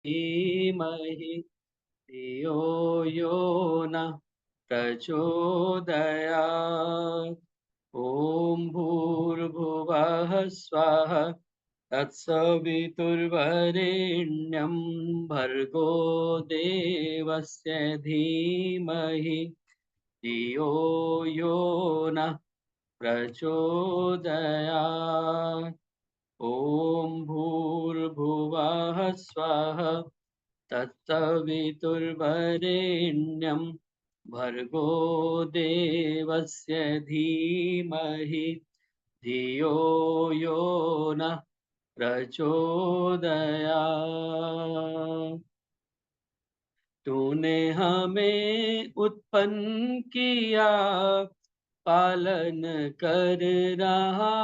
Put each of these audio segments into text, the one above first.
धीमहि धियो यो नः प्रचोदयात्। ॐ भूर्भुवः स्वः तत्सवितुर्वरेण्यं भर्गो देवस्य धीमहि धियो यो नः प्रचोदयात्। ॐ भूर्भुवः स्वः तत्सवितुर्वरेण्यं भर्गो देवस्य धीमहि धियो यो नः प्रचोदयात्। तूने हमें उत्पन्न किया, पालन कर रहा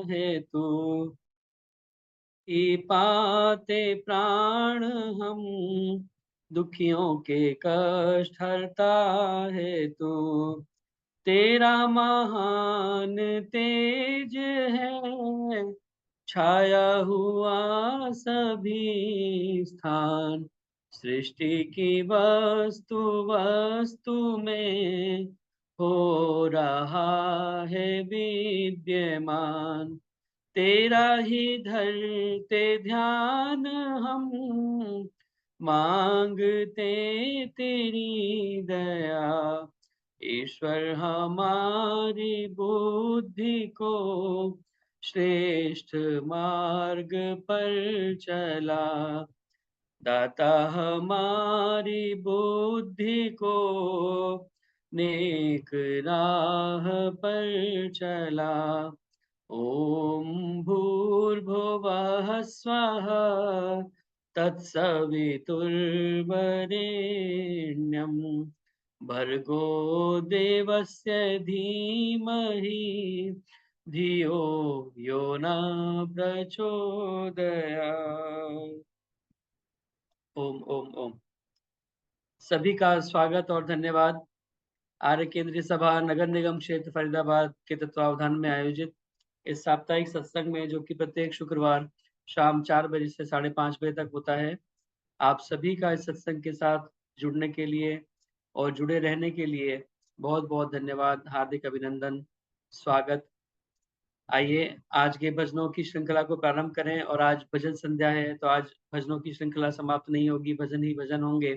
है तू। पाते प्राण हम, दुखियों के कष्ट हरता है तू। तेरा महान तेज है, छाया हुआ सभी स्थान। सृष्टि की वस्तु वस्तु में हो रहा है विद्यमान। तेरा ही धरते ध्यान हम, मांगते तेरी दया। ईश्वर हमारी बुद्धि को श्रेष्ठ मार्ग पर चला। दाता हमारी बुद्धि को नेक राह पर चला। ॐ भूर्भुवः स्वः तत्सवितुर्वरेण्यं भर्गो देवस्य धीमहि धियो यो न प्रचोदयात्। ओम ओम ओम। सभी का स्वागत और धन्यवाद। आर्य केंद्रीय सभा नगर निगम क्षेत्र फरीदाबाद के तत्वावधान में आयोजित इस साप्ताहिक सत्संग में, जो कि प्रत्येक शुक्रवार शाम 4 बजे से 5:30 बजे तक होता है, आप सभी का इस सत्संग के साथ जुड़ने के लिए और जुड़े रहने के लिए बहुत बहुत धन्यवाद, हार्दिक अभिनंदन, स्वागत। आइए आज के भजनों की श्रृंखला को प्रारंभ करें। और आज भजन संध्या है, तो आज भजनों की श्रृंखला समाप्त नहीं होगी, भजन ही भजन होंगे।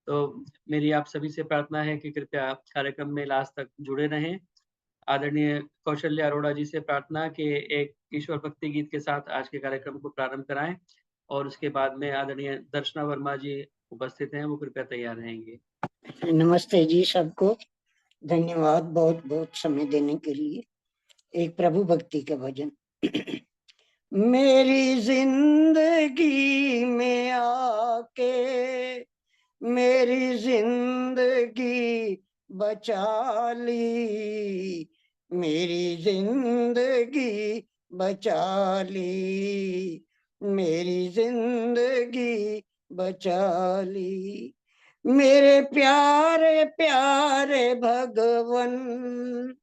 तो मेरी आप सभी से प्रार्थना है कि कृपया कार्यक्रम में लास्ट तक जुड़े रहें। आदरणीय कौशल्य अरोड़ा जी से प्रार्थना कि एक ईश्वर भक्ति गीत के साथ आज के कार्यक्रम को प्रारंभ कराएं, और उसके बाद में आदरणीय दर्शना वर्मा जी उपस्थित हैं, वो कृपया तैयार रहेंगे। नमस्ते जी सबको, धन्यवाद बहुत बहुत समय देने के लिए। एक प्रभु भक्ति का भजन। मेरी जिंदगी में आके मेरी जिंदगी बचा ली, मेरी जिंदगी बचा ली, मेरी जिंदगी बचा ली। मेरे प्यारे प्यारे भगवन,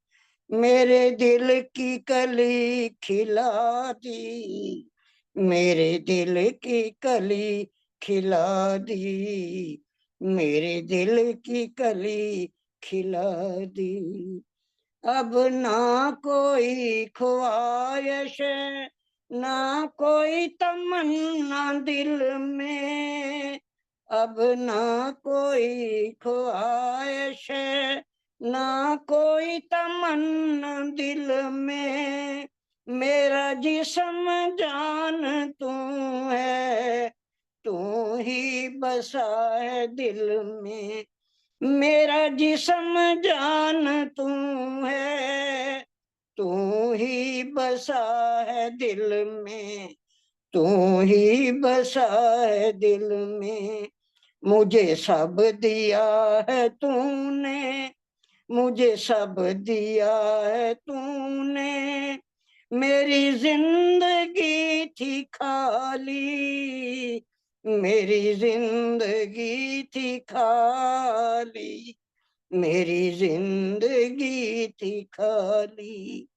मेरे दिल की कली खिला दी, मेरे दिल की कली खिला दी, मेरे दिल की कली खिला दी। अब ना कोई ख्वाहिश, ना कोई तमन्ना दिल में, अब ना कोई ख्वाहिश, ना कोई तमन्ना दिल में। मेरा जिस्म जान तू है, तू ही बसा है दिल में। मेरा जिस्म जान तू है, तू ही बसा है दिल में, तू ही बसा है दिल में। मुझे सब दिया है तूने, मुझे सब दिया है तूने। मेरी जिंदगी थी खाली, मेरी जिंदगी थी खाली, मेरी जिंदगी थी खाली।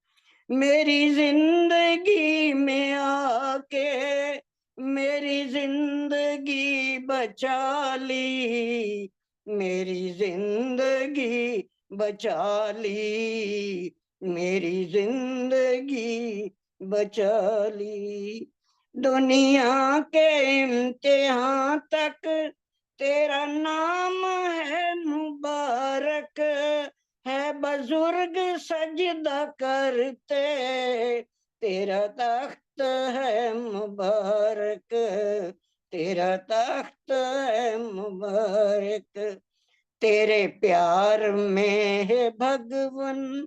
मेरी जिंदगी में आके मेरी जिंदगी बचा ली, मेरी जिंदगी बचा ली, मेरी जिंदगी बचा ली। दुनिया के इम्तिहान तक तेरा नाम है मुबारक, है बुजुर्ग सजदा करते, तेरा तख्त है मुबारक, तेरा तख्त है मुबारक। तेरे प्यार में है भगवन,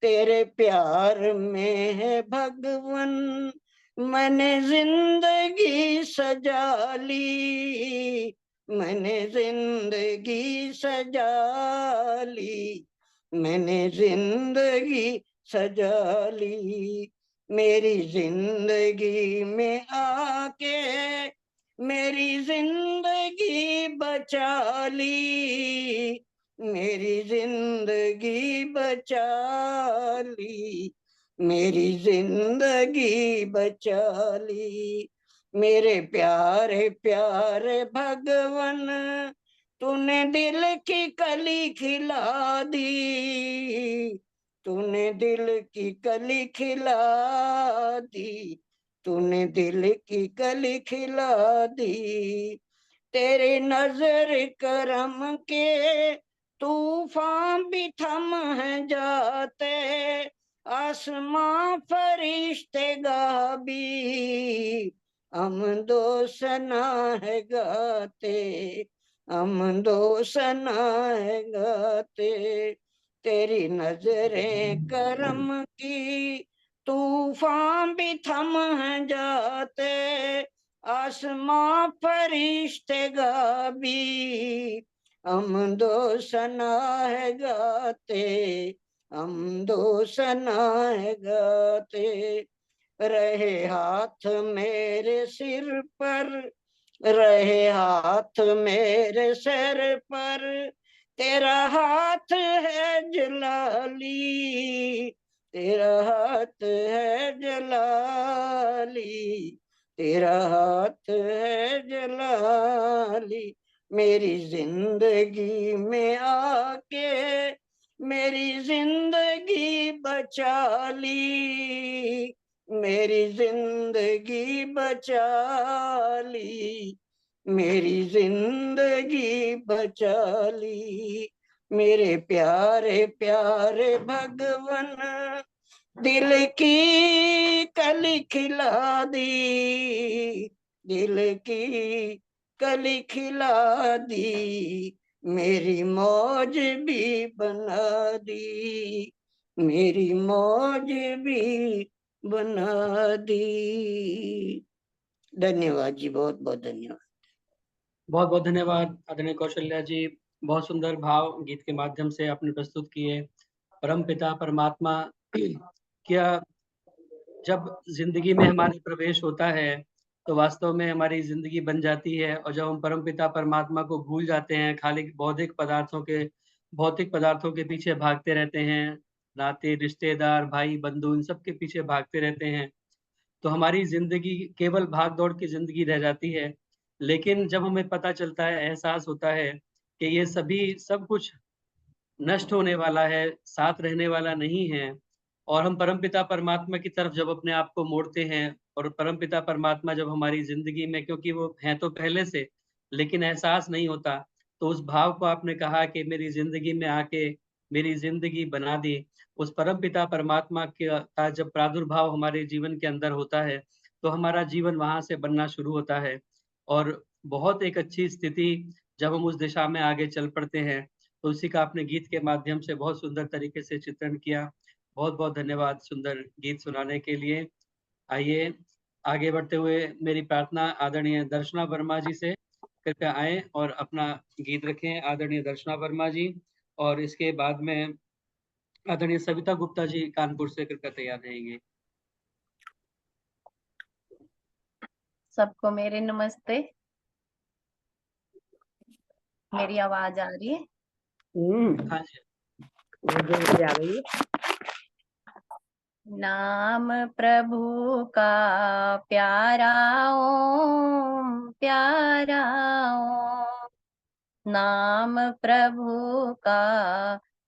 तेरे प्यार में है भगवन, मैंने जिंदगी सजा ली, मैंने जिंदगी सजा ली, मैंने जिंदगी सजा ली। मेरी जिंदगी में आके मेरी जिंदगी बचा ली, मेरी जिंदगी बचा ली, मेरी जिंदगी बचा ली। मेरे प्यारे प्यारे भगवन, तूने दिल की कली खिला दी, तूने दिल की कली खिला दी, तूने दिल की कली खिला दी। तेरी नजर करम के तूफान भी थम है जाते, आसमां फरिश्ते गा भी हम दो सना है गाते, हम दो सना है गाते। तेरी नजरें करम की तूफान भी थम है जाते, आसमां फरिश्ते गा भी हम दो सना है गाते, हम दो सना है गाते। रहे हाथ मेरे सिर पर, रहे हाथ मेरे सिर पर, तेरा हाथ है जलाली, तेरा हाथ है जलाली, तेरा हाथ है जलाली। मेरी जिंदगी में आके मेरी जिंदगी बचा ली, मेरी जिंदगी बचा ली, मेरी जिंदगी बचा ली। मेरे प्यारे प्यारे भगवन, दिल की कली खिला दी, दिल की कली खिला दी, मेरी मौज भी बना दी, मेरी मौज भी बना दी। धन्यवाद जी, बहुत बहुत धन्यवाद। बहुत बहुत धन्यवाद आदरणीय कौशल्या जी। बहुत सुंदर भाव गीत के माध्यम से आपने प्रस्तुत किए। परम पिता परमात्मा क्या जब जिंदगी में हमारे प्रवेश होता है तो वास्तव में हमारी जिंदगी बन जाती है, और जब हम परम पिता परमात्मा को भूल जाते हैं, खाली भौतिक पदार्थों के पीछे भागते रहते हैं, नाते रिश्तेदार भाई बंधु इन सब के पीछे भागते रहते हैं, तो हमारी जिंदगी केवल भाग दौड़ की जिंदगी रह जाती है। लेकिन जब हमें पता चलता है, एहसास होता है कि ये सब कुछ नष्ट होने वाला है, साथ रहने वाला नहीं है, और हम परमपिता परमात्मा की तरफ जब अपने आप को मोड़ते हैं, और परमपिता परमात्मा जब हमारी जिंदगी में, क्योंकि वो हैं तो पहले से, लेकिन एहसास नहीं होता, तो उस भाव को आपने कहा कि मेरी जिंदगी में आके मेरी जिंदगी बना दी, उस परमपिता परमात्मा का जब प्रादुर्भाव हमारे जीवन के अंदर होता है, तो हमारा जीवन वहां से बनना शुरू होता है, और बहुत एक अच्छी स्थिति जब हम उस दिशा में आगे चल पड़ते हैं। तो उसी का आपने गीत के माध्यम से बहुत सुंदर तरीके से चित्रण किया। बहुत बहुत धन्यवाद सुंदर गीत सुनाने के लिए। आइए आगे बढ़ते हुए मेरी प्रार्थना आदरणीय दर्शना वर्मा जी से, कृपया आए और अपना गीत रखें आदरणीय दर्शना वर्मा जी, और इसके बाद में आदरणीय सविता गुप्ता जी कानपुर से कृपया तैयार रहेंगे। सबको मेरे नमस्ते। मेरी आवाज आ रही है? हाँ जी, आ गई है। नाम प्रभु का प्यारा ओम प्यारा ओम। नाम प्रभु का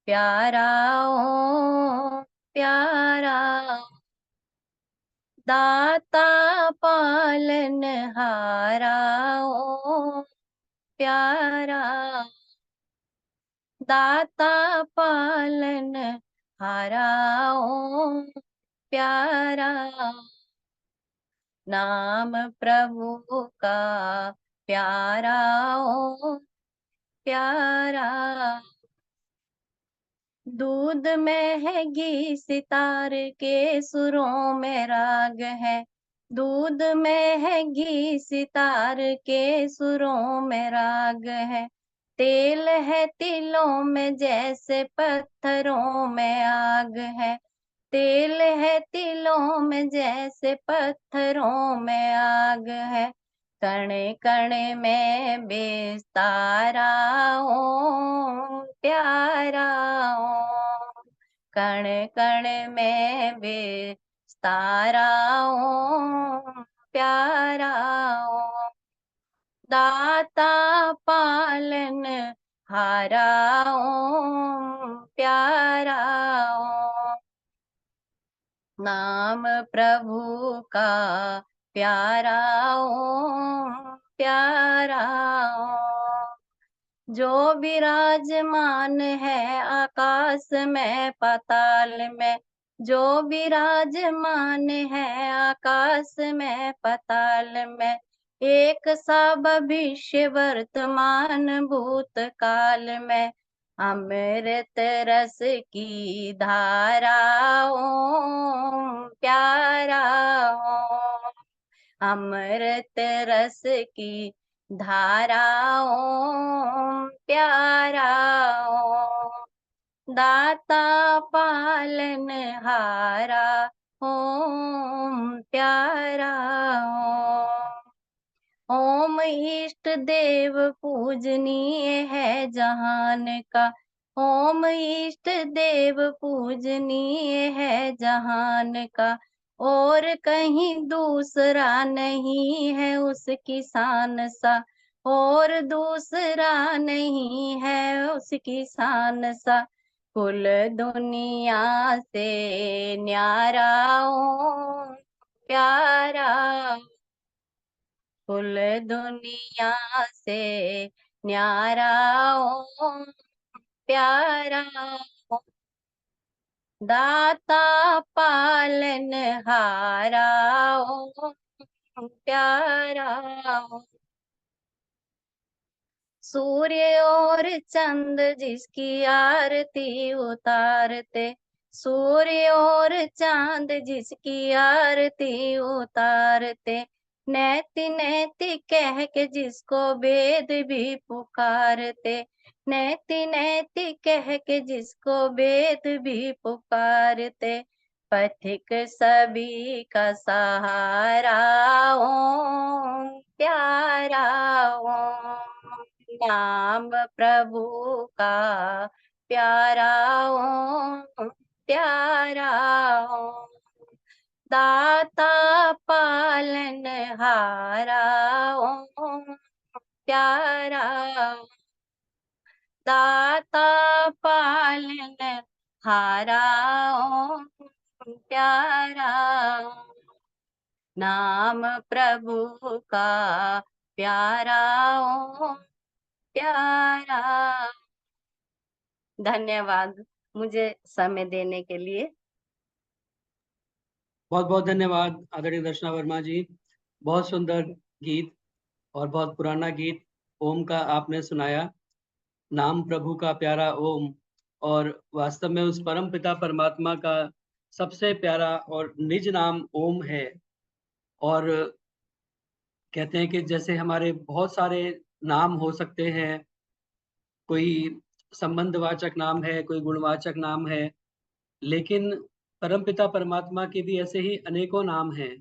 प्यारा ओम प्यारा ओम। दाता पालन हारा ओम प्यारा। दाता पालन हारा ओम प्यारा। नाम प्रभु का प्यारा ओम प्यारा। दूध में है घी सितार के सुरों में राग है। दूध में है घी सितार के सुरों में राग है। तेल है तिलों में जैसे पत्थरों में आग है। तेल है तिलों में जैसे पत्थरों में आग है। कण कण में बेस्तारा ओम प्यारा ओम। कण कण में बेस्तारा ओम प्यारा ओम। दाता पालन हारा ओम प्यारा ओम। नाम प्रभु का प्यारा ओम प्यारा ओम। जो विराजमान है आकाश में पाताल में। जो विराजमान है आकाश में पाताल में। एक सा भविष्य वर्तमान भूतकाल में। अमृत रस की धारा ओम प्यारा ओम। अमृत रस की धारा ओम प्यारा ओम। दाता पालन हारा ओम प्यारा ओम। ओम इष्ट देव पूजनीय है जहान का। ओम इष्ट देव पूजनीय है जहान का। और कहीं दूसरा नहीं है उसकी शान सा। और दूसरा नहीं है उसकी शान सा। कुल दुनिया से न्यारा ओम प्यारा। कुल दुनिया से न्यारा ओम प्यारा ओम। दाता पालन हारा ओम प्यारा ओम। सूर्य और चंद जिसकी आरती उतारते। सूर्य और चांद जिसकी आरती उतारते। नैति नैति कह के जिसको वेद भी पुकारते। नैति नैति कह के जिसको वेद भी पुकारते। पथिक सभी का सहारा ओम प्यारा ओम। नाम प्रभु का प्यारा ओम प्यारा ओम। दाता पालन हारा ओम प्यारा ओम। दाता पालन हारा ओम प्यारा ओम। नाम प्रभु का प्यारा ओम प्यारा। धन्यवाद मुझे समय देने के लिए। बहुत बहुत धन्यवाद आदरणीय दर्शना वर्मा जी। बहुत सुंदर गीत और बहुत पुराना गीत ओम का आपने सुनाया। नाम प्रभु का प्यारा ओम, और वास्तव में उस परम पिता परमात्मा का सबसे प्यारा और निज नाम ओम है। और कहते हैं कि जैसे हमारे बहुत सारे नाम हो सकते हैं, कोई संबंधवाचक नाम है, कोई गुणवाचक नाम है, लेकिन परमपिता परमात्मा के भी ऐसे ही अनेकों नाम हैं।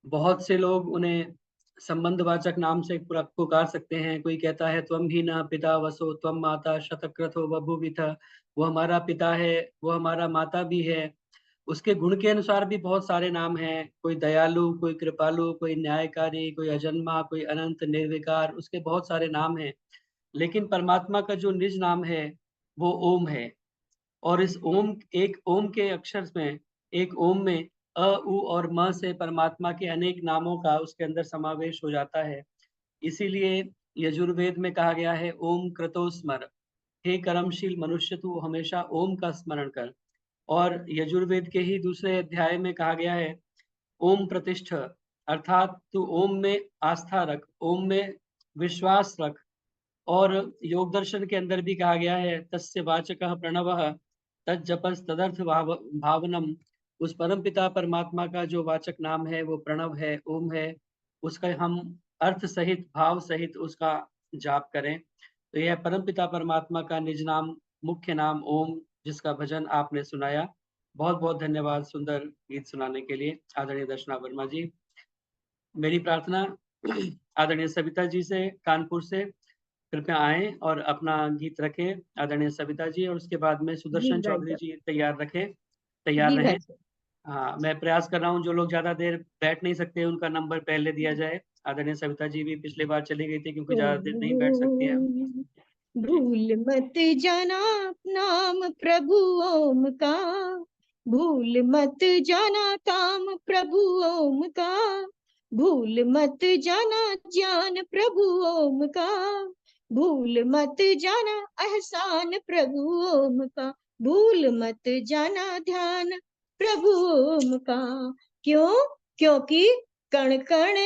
बहुत से लोग उन्हें संबंधवाचक नाम से पुकार सकते हैं। कोई कहता है त्वम ही न पिता वसो त्वम माता शतक्रतो बभूविथ। वो हमारा पिता है, वो हमारा माता भी है, उसके गुण के अनुसार भी बहुत सारे नाम हैं, कोई दयालु, कोई कृपालु, कोई न्यायकारी, कोई अजन्मा, कोई अनंत, निर्विकार, उसके बहुत सारे नाम हैं। लेकिन परमात्मा का जो निज नाम है वो ओम है, और इस ओम, एक ओम के अक्षर में, एक ओम में अ, उ और म से परमात्मा के अनेक नामों का उसके अंदर समावेश हो जाता है। इसीलिए यजुर्वेद में कहा गया है, ओम क्रतो स्मर, हे कर्मशील मनुष्य तू हमेशा ओम का स्मरण कर। और यजुर्वेद के ही दूसरे अध्याय में कहा गया है, ओम प्रतिष्ठ, अर्थात तू ओम में आस्था रख, ओम में विश्वास रख। और योग दर्शन के अंदर भी कहा गया है, तस्य वाचकः प्रणवः तज्जपस् तदर्थ भावनम, उस परम पिता परमात्मा का जो वाचक नाम है वो प्रणव है, ओम है, उसका हम अर्थ सहित, भाव सहित उसका जाप करें। तो यह परम पिता परमात्मा का निज नाम, मुख्य नाम ओम, जिसका भजन आपने सुनाया। बहुत बहुत धन्यवाद सुंदर गीत सुनाने के लिए आदरणीय दर्शना वर्मा जी। मेरी प्रार्थना आदरणीय सविता जी से कानपुर से कृपया आएं और अपना गीत रखें, आदरणीय सविता जी, और उसके बाद में जी सुदर्शन भाई चौधरी साहब, जी तैयार रखें, तैयार जी रहें। भाई साहब। हाँ, मैं प्रयास कर रहा हूँ, जो लोग ज्यादा देर बैठ नहीं सकते उनका नंबर पहले दिया जाए। आदरणीय सविता जी भी पिछली बार चली गई थी क्योंकि ज्यादा देर नहीं बैठ सकती हैं। जी भूल मत जाना नाम प्रभु ओम का, भूल मत जाना काम प्रभु ओम का, भूल मत जाना ज्ञान प्रभु ओम का, भूल मत जाना एहसान प्रभु ओम का, भूल मत जाना ध्यान प्रभु ओम का। क्यों? क्योंकि कण कण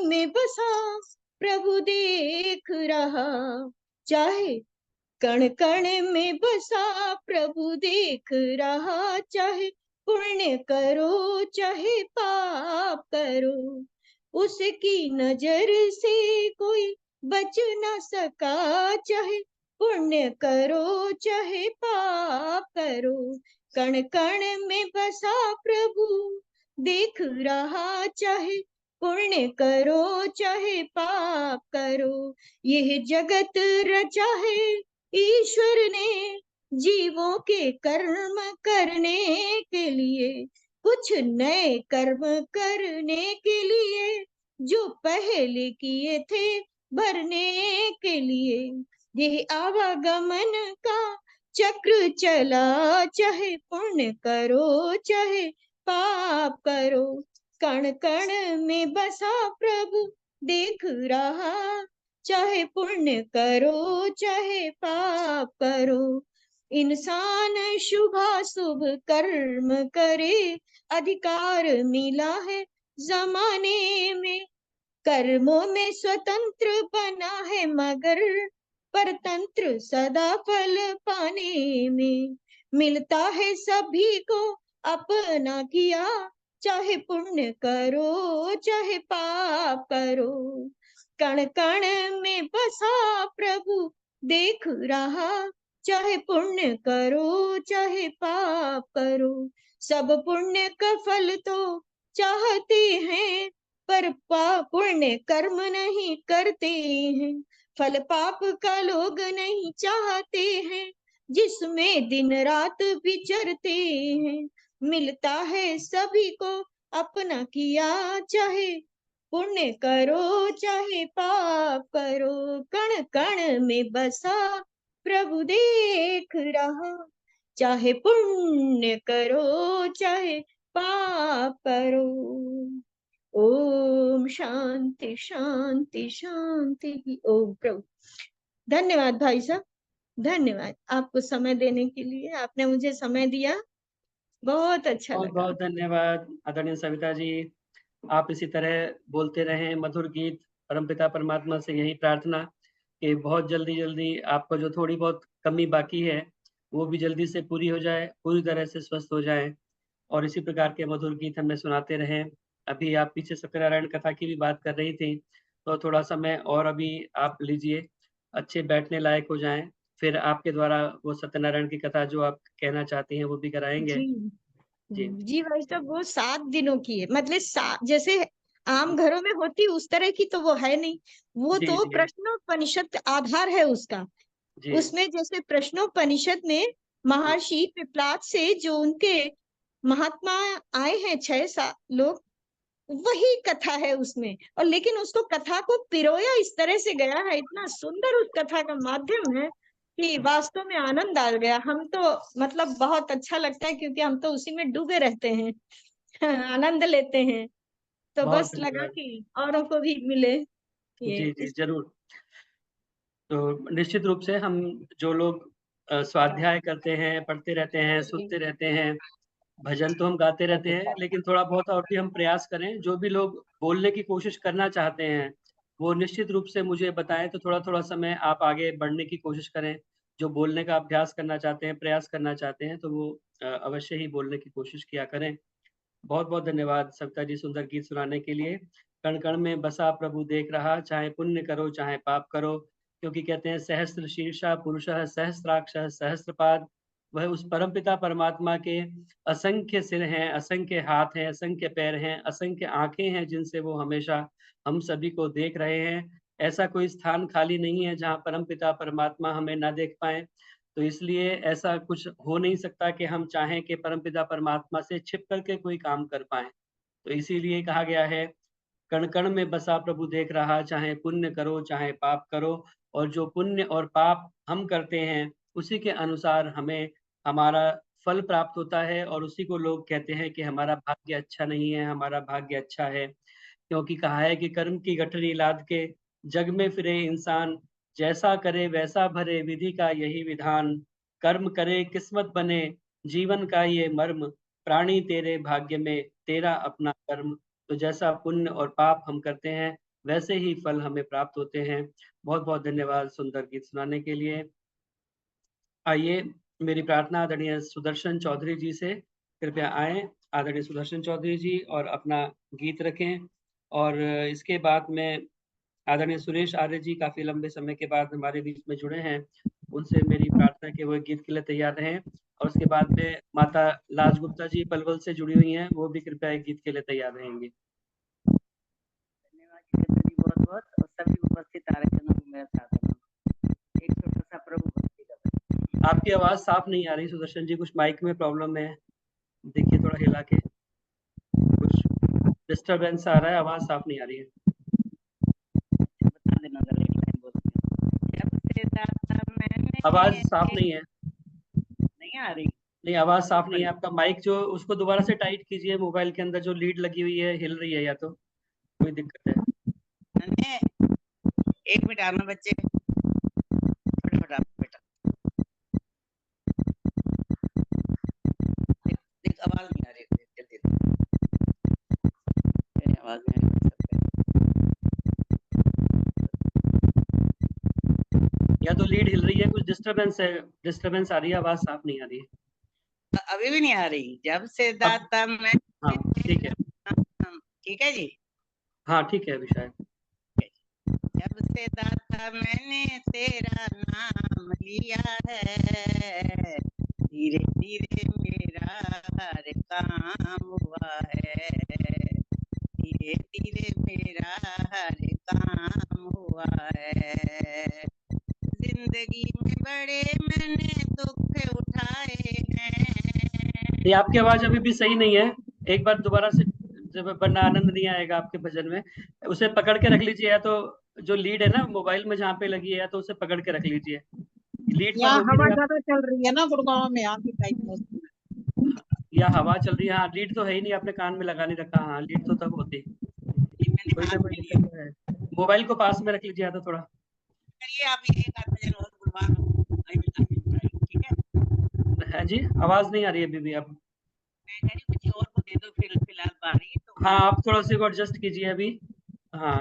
में बसा प्रभु देख रहा, चाहे कण कण में बसा प्रभु देख रहा, चाहे पुण्य करो चाहे पाप करो, उसकी नजर से कोई बच ना सका, चाहे पुण्य करो चाहे पाप करो, कण कण में बसा प्रभु देख रहा, चाहे पुण्य करो चाहे पाप करो। यह जगत रचा है ईश्वर ने जीवों के कर्म करने के लिए, कुछ नए कर्म करने के लिए, जो पहले किए थे भरने के लिए। यह आवागमन का चक्र चला, चाहे पुण्य करो चाहे पाप करो, कण कण में बसा प्रभु देख रहा, चाहे पुण्य करो चाहे पाप करो। इंसान शुभाशुभ कर्म करे, अधिकार मिला है जमाने में, कर्मों में स्वतंत्र बना है मगर परतंत्र सदा फल पाने में। मिलता है सभी को अपना किया, चाहे पुण्य करो चाहे पाप करो, कण कण में बसा प्रभु देख रहा, चाहे पुण्य करो चाहे पाप करो। सब पुण्य का फल तो चाहते हैं, पर पुण्य कर्म नहीं करते हैं, फल पाप का लोग नहीं चाहते हैं, जिसमें दिन रात विचरते हैं। मिलता है सभी को अपना किया, चाहे पुण्य करो चाहे पाप करो, कण कण में बसा प्रभु देख रहा, चाहे पुण्य करो चाहे पाप करो। ओम शांति शांति शांति। ओम प्रभु। धन्यवाद भाई साहब, धन्यवाद आपको समय देने के लिए, आपने मुझे समय दिया, बहुत अच्छा बहुत लगा। बहुत धन्यवाद आदरणीय सविता जी। आप इसी तरह बोलते रहें मधुर गीत। परमपिता परमात्मा से यही प्रार्थना कि बहुत जल्दी जल्दी आपको जो थोड़ी बहुत कमी बाकी है वो भी जल्दी से पूरी हो जाए, पूरी तरह से स्वस्थ हो जाए, और इसी प्रकार के मधुर गीत हमें सुनाते रहें। अभी आप पीछे सत्यनारायण कथा की भी बात कर रही थी, तो थोड़ा समय और अभी आप लीजिए, अच्छे बैठने लायक हो जाएं, फिर आपके द्वारा वो सत्यनारायण की कथा जो आप कहना चाहती हैं वो भी कराएंगे। जी जी जी भाई साहब, वो 7 दिनों की है, मतलब जैसे आम घरों में होती उस तरह की तो वो है नहीं, वो जी तो जी प्रश्नोपनिषद आधार है उसका। जी उसमें जैसे प्रश्नोपनिषद में महर्षि पिपलाद से जो उनके महात्मा आए हैं 6 लोग, वही कथा है उसमें, और लेकिन उसको कथा को पिरोया इस तरह से गया है, इतना सुंदर उस कथा का माध्यम है कि वास्तव में आनंद आ गया। हम तो मतलब बहुत अच्छा लगता है, क्योंकि हम तो उसी में डूबे रहते हैं आनंद लेते हैं। तो बहुत बस लगा धन्यवाद। कि औरों को भी मिले ये जी, जी, ज़रूर। तो निश्चित रूप से हम जो लोग स्वाध्याय करते हैं, पढ़ते रहते हैं, सुनते रहते हैं, भजन तो हम गाते रहते हैं, लेकिन थोड़ा बहुत और भी हम प्रयास करें। जो भी लोग बोलने की कोशिश करना चाहते हैं, वो निश्चित रूप से मुझे बताएँ, तो थोड़ा-थोड़ा समय आप आगे बढ़ने की कोशिश करें। जो बोलने का अभ्यास करना चाहते हैं, प्रयास करना चाहते हैं, तो वो अवश्य ही बोलने की कोशिश किया करें। बहुत-बहुत धन्यवाद सविता जी सुंदर गीत सुनाने के लिए। कण-कण में बसा प्रभु देख रहा, चाहे पुण्य करो, चाहे पाप करो, क्योंकि कहते हैं सहस्त्र शीर्षा पुरुषः सहस्त्राक्षः सहस्त्रपाद। वह उस परमपिता परमात्मा के असंख्य सिर हैं, असंख्य हाथ हैं, असंख्य पैर हैं, असंख्य आँखें हैं, जिनसे वो हमेशा हम सभी को देख रहे हैं। ऐसा कोई स्थान खाली नहीं है, जहाँ परमपिता परमात्मा हमें ना देख पाएँ। तो इसलिए ऐसा कुछ हो नहीं सकता कि हम चाहें कि परमपिता परमात्मा से छिप कर के कोई काम कर पाएँ। तो इसीलिए कहा गया है, कण-कण में बसा प्रभु देख रहा, चाहे पुण्य करो, चाहे पाप करो, और जो पुण्य और पाप हम करते हैं, उसी के अनुसार हमें हमारा फल प्राप्त होता है, और उसी को लोग कहते हैं कि हमारा भाग्य अच्छा नहीं है, हमारा भाग्य अच्छा है। क्योंकि कहा है कि कर्म की गठरी लाद के जग में फिरे इंसान, जैसा करे वैसा भरे विधि का यही विधान। कर्म करे किस्मत बने जीवन का ये मर्म, प्राणी तेरे भाग्य में तेरा अपना कर्म। तो जैसा पुण्य और पाप हम करते हैं, वैसे ही फल हमें प्राप्त होते हैं। बहुत-बहुत धन्यवाद सुंदर गीत सुनाने के लिए। आइए, मेरी प्रार्थना आदरणीय सुदर्शन चौधरी जी से, कृपया आएँ, आदरणीय सुदर्शन चौधरी जी, और अपना गीत रखें। और इसके बाद में आदरणीय सुरेश आर्य जी काफ़ी लंबे समय के बाद हमारे बीच में जुड़े हैं। उनसे मेरी प्रार्थना कि वो गीत के लिए तैयार रहें, और उसके बाद में माता लाज गुप्ता जी पलवल से जुड़ी हुई हैं, वो भी कृपया एक गीत के लिए तैयार रहेंगी। धन्यवाद श्वेता जी बहुत-बहुत, और सभी उपस्थित आरक्षणों को मेरा सादर नमन। एक छोटा-सा प्रभु भक्ति का भजन। आपकी आवाज़ साफ नहीं आ रही सुदर्शन जी, कुछ माइक में प्रॉब्लम है। देखिए थोड़ा हिला के। कुछ डिस्टर्बेंस आ रहा है, आवाज़ साफ नहीं आ रही है। बता देना जरा, एक लाइन बोल के। जब से दाता मैंने आवाज़ साफ नहीं है। नहीं आ रही? नहीं, आवाज़ साफ नहीं है। आपका माइक जो उसको दोबारा से टाइट कीजिए, मोबाइल के अंदर जो लीड लगी हुई है, हिल रही है या तो कोई दिक्कत है। मैंने 1 मिनट आना बच्चे, फटाफट आना बेटा। देख आवाज़ नहीं आ रही है, जल्दी मेरी आवाज़ नहीं आ रही। या तो लीड हिल रही है, कुछ डिस्टर्बेंस है, डिस्टर्बेंस आ रही है, आवाज़ साफ नहीं आ रही है। अभी भी नहीं आ रही? जब से दाता मैं हाँ, ठीक है। ठीक है जी? हाँ, ठीक है अभी शायद। जब से दाता मैंने तेरा नाम लिया है, धीरे धीरे मेरा हर काम हुआ है, धीरे धीरे मेरा हर काम हुआ है। जिंदगी में बड़े मैंने दुख उठाए हैं। ये आपकी आवाज़ अभी भी सही नहीं है। एक बार दोबारा से, जब वरना आनंद नहीं आएगा आपके भजन में। उसे पकड़ के रख लीजिए, या तो जो लीड है ना मोबाइल में जहाँ पे लगी है, या तो उसे पकड़ के रख लीजिए। लीड पर यहाँ होगी हवा नहीं आप। ज्यादा चल रही है ना गुड़गांव में, आंधी टाइप मौसम है। या हवा चल रही है। हाँ, लीड तो है ही नहीं, आपने कान में लगा नहीं रखा। हाँ, लीड तो तब होती। कोई ना कोई दिक्कत तो है। मोबाइल को पास में रख लीजिए, या तो थोड़ा। करिए आप ये एक आध भजन और गुणवान ठीक है? है जी, आवाज़ नहीं आ रही है अभी भी। अब मैं कह रही हूँ किसी और को दे दो फिलहाल बारी तो। हाँ, आप थोड़ा सी को एडजस्ट कीजिए अभी। हाँ,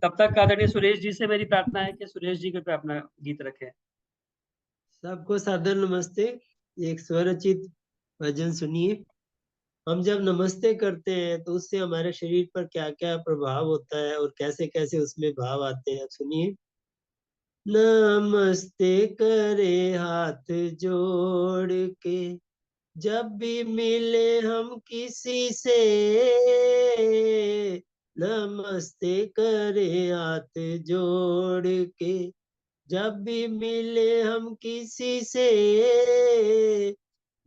तब तक आदरणीय सुरेश जी से मेरी प्रार्थना है कि सुरेश जी कृपया अपना गीत रखें। सबको सादर नमस्ते। एक स्वरचित भजन सुनिए। हम जब नमस्ते करते हैं तो उससे हमारे शरीर पर क्या क्या प्रभाव होता है और कैसे कैसे उसमें भाव आते हैं, सुनिए। नमस्ते करे हाथ जोड़ के, जब भी मिले हम किसी से, नमस्ते करे हाथ जोड़ के, जब भी मिले हम किसी से,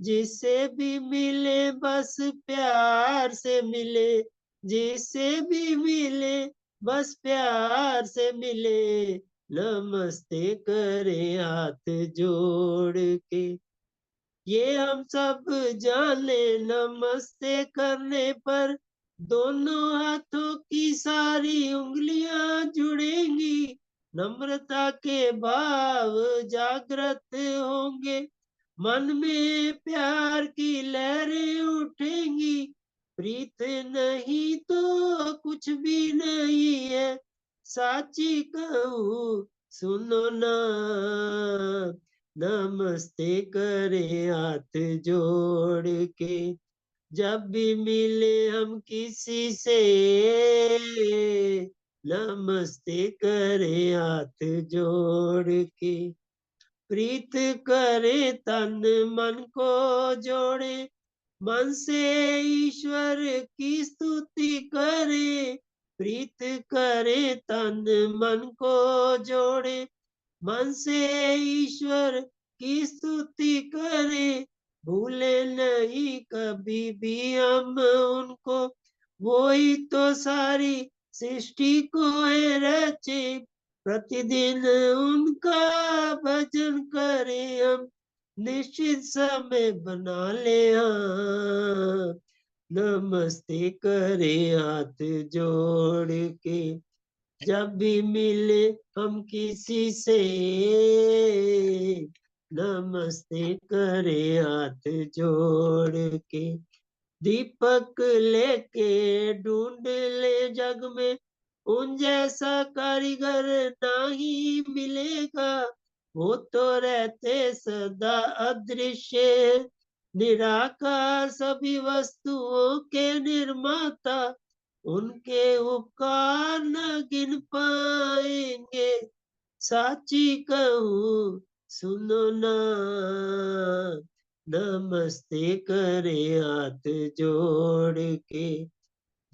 जिससे भी मिले बस प्यार से मिले, जिससे भी मिले बस प्यार से मिले, नमस्ते करे हाथ जोड़ के। ये हम सब जाने नमस्ते करने पर दोनों हाथों की सारी उंगलियां जुड़ेंगी, नम्रता के भाव जागृत होंगे, मन में प्यार की लहरें उठेंगी, प्रीत नहीं तो कुछ भी नहीं है, साची कहूँ सुनो ना, नमस्ते करे हाथ जोड़ के। जब भी मिले हम किसी से, नमस्ते करे हाथ जोड़ के। प्रीत करे तन मन को जोड़े, मन से ईश्वर की स्तुति करे, प्रीत करे तन मन को जोड़े, मन से ईश्वर की स्तुति करे, भूले नहीं कभी भी हम उनको, वो ही तो सारी सृष्टि को है रचे, प्रतिदिन उनका भजन करें हम, निश्चित समय बना ले हाँ, नमस्ते करे हाथ जोड़ के। जब भी मिले हम किसी से, नमस्ते करे हाथ जोड़ के। दीपक लेके ढूंढ ले जग में, उन जैसा कारीगर नहीं मिलेगा, वो तो रहते सदा अदृश्य, निराकार सभी वस्तुओं के निर्माता, उनके उपकार न गिन पाएंगे, साची कहूँ सुनो ना, नमस्ते करे हाथ जोड़ के।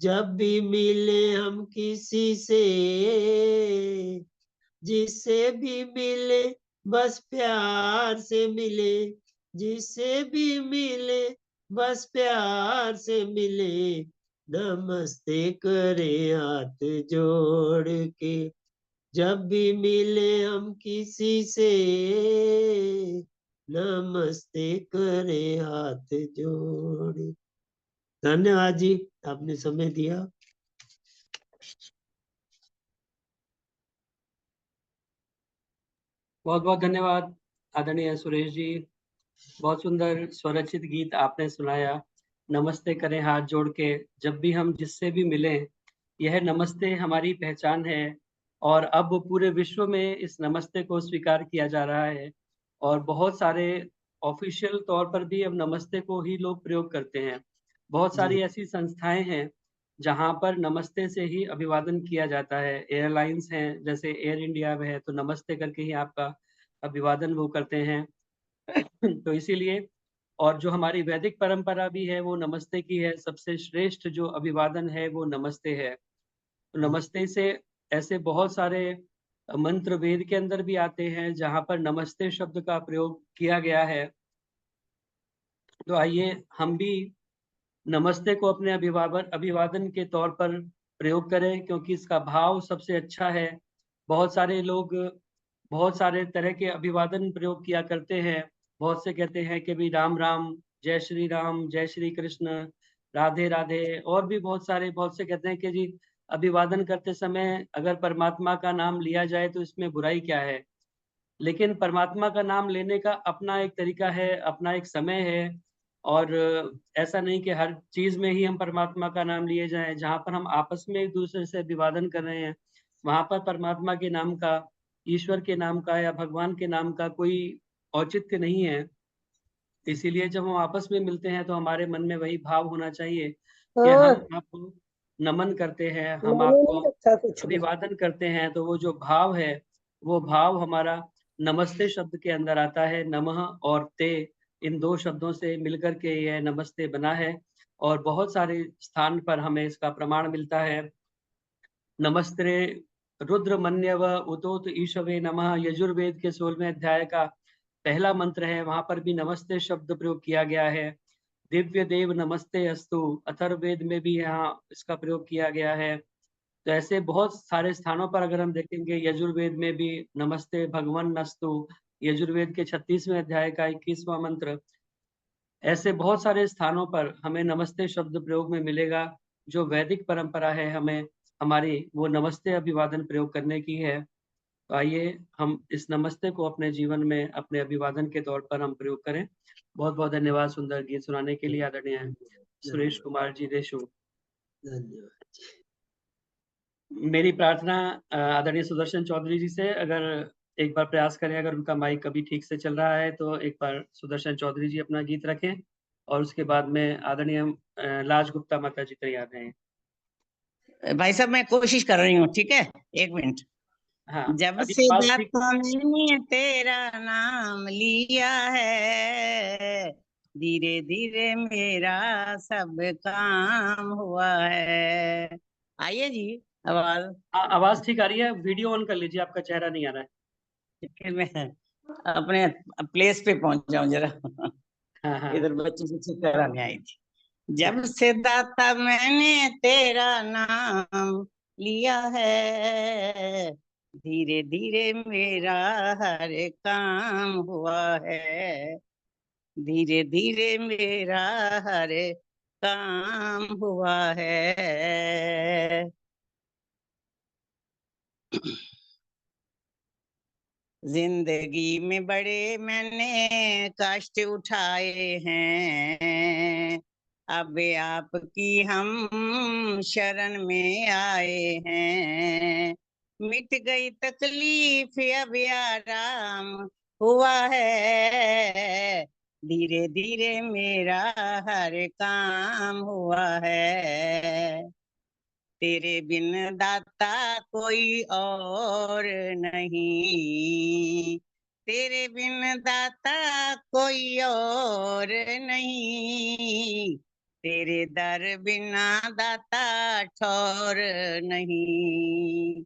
जब भी मिले हम किसी से, जिससे भी मिले बस प्यार से मिले, जिससे भी मिले बस प्यार से मिले, नमस्ते करे हाथ जोड़ के। जब भी मिले हम किसी से, नमस्ते करे हाथ जोड़। धन्यवाद जी, आपने समय दिया। बहुत बहुत धन्यवाद आदरणीय सुरेश जी, बहुत सुंदर स्वरचित गीत आपने सुनाया। नमस्ते करें हाथ जोड़ के, जब भी हम जिससे भी मिलें, यह नमस्ते हमारी पहचान है, और अब पूरे विश्व में इस नमस्ते को स्वीकार किया जा रहा है, और बहुत सारे ऑफिशियल तौर पर भी अब नमस्ते को ही लोग प्रयोग करते हैं। बहुत सारी ऐसी संस्थाएं हैं जहां पर नमस्ते से ही अभिवादन किया जाता है। एयरलाइंस हैं, जैसे एयर इंडिया में है, तो नमस्ते करके ही आपका अभिवादन वो करते हैं। तो इसीलिए, और जो हमारी वैदिक परंपरा भी है वो नमस्ते की है, सबसे श्रेष्ठ जो अभिवादन है वो नमस्ते है। तो नमस्ते से ऐसे बहुत सारे मंत्र वेद के अंदर भी आते हैं जहां पर नमस्ते शब्द का प्रयोग किया गया है। तो आइए हम भी नमस्ते को अपने अभिवादन के तौर पर प्रयोग करें, क्योंकि इसका भाव सबसे अच्छा है। बहुत सारे लोग बहुत सारे तरह के अभिवादन प्रयोग किया करते हैं। बहुत से कहते हैं कि भी राम राम, जय श्री कृष्ण, राधे राधे, और भी बहुत से कहते हैं कि जी अभिवादन करते समय अगर परमात्मा का नाम लिया जाए तो इसमें बुराई क्या है। लेकिन परमात्मा का नाम लेने का अपना एक तरीका है, अपना एक समय है, और ऐसा नहीं कि हर चीज में ही हम परमात्मा का नाम लिए जाएं। जहां पर हम आपस में एक दूसरे से अभिवादन कर रहे हैं, वहां पर परमात्मा के नाम का, ईश्वर के नाम का या भगवान के नाम का कोई औचित्य नहीं है। इसीलिए जब हम आपस में मिलते हैं तो हमारे मन में वही भाव होना चाहिए कि हम आपको नमन करते हैं, हम आपको अभिवादन करते हैं। तो वो जो भाव है, वो भाव हमारा नमस्ते शब्द के अंदर आता है। नमः और ते, इन दो शब्दों से मिलकर के यह नमस्ते बना है, और बहुत सारे स्थान पर हमें इसका प्रमाण मिलता है। नमस्ते रुद्र मन्यव उतोत ईशवे नमः, यजुर्वेद के 16वें अध्याय का पहला मंत्र है वहां पर भी नमस्ते शब्द प्रयोग किया गया है। दिव्य देव नमस्ते अस्तु, अथर्ववेद में भी यहाँ इसका प्रयोग किया गया है। तो ऐसे बहुत सारे स्थानों पर अगर हम देखेंगे, यजुर्वेद में भी नमस्ते भगवन अस्तु, यजुर्वेद के 36वें अध्याय का 21वां मंत्र, ऐसे बहुत सारे स्थानों पर हमें नमस्ते शब्द प्रयोग में मिलेगा। जो वैदिक परंपरा है हमें हमारी, वो नमस्ते अभिवादन प्रयोग करने की है। तो आइए हम इस नमस्ते को अपने जीवन में अपने अभिवादन के तौर पर हम प्रयोग करें। बहुत बहुत धन्यवाद सुंदर गीत सुनाने के लिए आदरणीय सुरेश कुमार जी देशु। धन्यवाद। मेरी प्रार्थना आदरणीय सुदर्शन चौधरी जी से, अगर एक बार प्रयास करें, अगर उनका माइक कभी ठीक से चल रहा है तो एक बार सुदर्शन चौधरी जी अपना गीत रखें, और उसके बाद में आदरणीय लाज गुप्ता माता जी तैयार हैं। भाई साहब मैं कोशिश कर रही हूँ, ठीक है, 1 मिनट। हाँ, जब अभी से आवाज ठीक दाता मैंने तेरा नाम लिया है, धीरे धीरे मेरा सब काम हुआ है। आइए जी आवाज। आवाज ठीक आ रही है। वीडियो ऑन कर लीजिए, आपका चेहरा नहीं आ रहा है। ठीक है, मैं अपने प्लेस पे पहुंच जाऊं जरा। हाँ हाँ इधर बच्चे से चेक कराने आई थी। जब से दाता मैंने तेरा नाम लिया है, धीरे धीरे मेरा हर काम हुआ है, धीरे धीरे मेरा हर काम हुआ है। जिंदगी में बड़े मैंने कष्ट उठाए हैं, अब आपकी हम शरण में आए हैं, मिट गई तकलीफ अब आराम हुआ है, धीरे धीरे मेरा हर काम हुआ है। तेरे बिन दाता कोई और नहीं, तेरे बिन दाता कोई और नहीं, तेरे दर बिना दाता ठौर नहीं,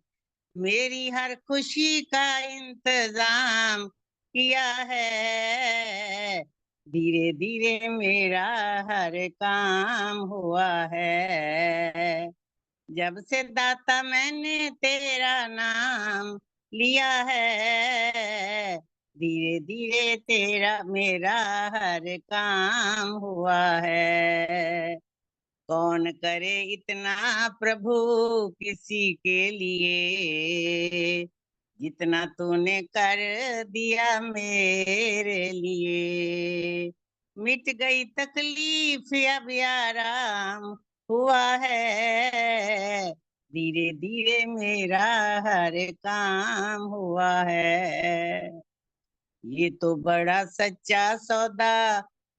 मेरी हर खुशी का इंतजाम किया है, धीरे धीरे मेरा हर काम हुआ है। जब से दाता मैंने तेरा नाम लिया है, धीरे धीरे तेरा मेरा हर काम हुआ है। कौन करे इतना प्रभु किसी के लिए, जितना तूने कर दिया मेरे लिए, मिट गई तकलीफ अब आराम हुआ है, धीरे धीरे मेरा हर काम हुआ है। ये तो बड़ा सच्चा सौदा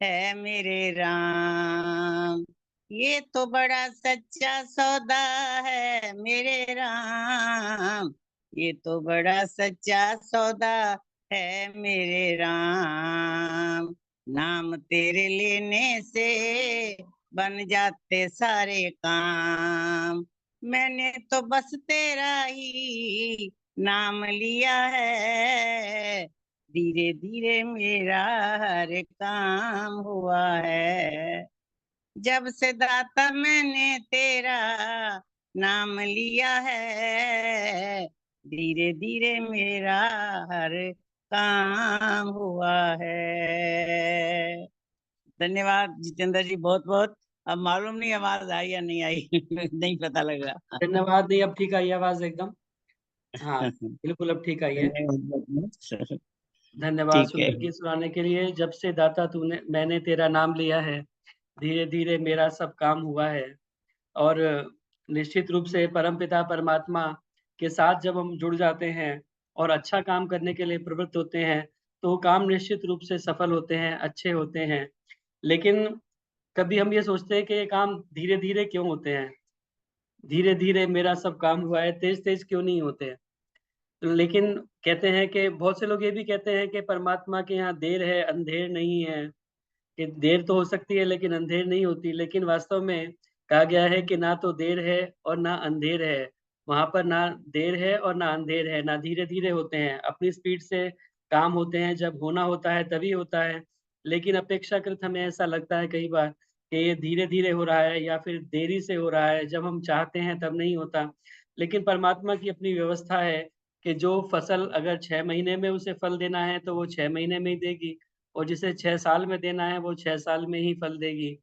है मेरे राम, ये तो बड़ा सच्चा सौदा है मेरे राम, ये तो बड़ा सच्चा सौदा है मेरे राम, नाम तेरे लेने से बन जाते सारे काम, मैंने तो बस तेरा ही नाम लिया है, धीरे धीरे मेरा हर काम हुआ है। जब से दाता मैंने तेरा नाम लिया है, धीरे धीरे मेरा हर काम हुआ है। धन्यवाद जितेंद्र जी, बहुत बहुत। अब मालूम नहीं आवाज आई या नहीं आई नहीं पता लग रहा। धन्यवाद। नहीं, अब ठीक आई आवाज एकदम। हाँ बिल्कुल, अब ठीक आई है। धन्यवाद। धन्यवाद ठीक है। सुंदर गीत सुनाने के लिए। जब से दाता तूने मैंने तेरा नाम लिया है, धीरे धीरे मेरा सब काम हुआ है। और निश्चित रूप से परमपिता परमात्मा के साथ जब हम जुड़ जाते हैं और अच्छा काम करने के लिए प्रवृत्त होते हैं, तो काम निश्चित रूप से सफल होते हैं, अच्छे होते हैं। लेकिन कभी हम ये सोचते हैं कि ये काम धीरे धीरे क्यों होते हैं, धीरे धीरे मेरा सब काम हुआ है, तेज तेज क्यों नहीं होते हैं। लेकिन कहते हैं कि बहुत से लोग ये भी कहते हैं कि परमात्मा के यहाँ देर है, अंधेर नहीं है, कि देर तो हो सकती है लेकिन अंधेर नहीं होती। लेकिन वास्तव में कहा गया है कि ना तो देर है और ना अंधेर है। वहां पर ना देर है और ना अंधेर है, ना धीरे धीरे होते हैं। अपनी स्पीड से काम होते हैं, जब होना होता है तभी होता है। लेकिन अपेक्षाकृत हमें ऐसा लगता है कई बार कि ये धीरे-धीरे हो रहा है या फिर देरी से हो रहा है, जब हम चाहते हैं तब नहीं होता। लेकिन परमात्मा की अपनी व्यवस्था है कि जो फसल अगर 6 महीने में उसे फल देना है, तो वो 6 महीने में ही देगी और जिसे 6 साल में देना है, वो 6 साल में ही फल देगी।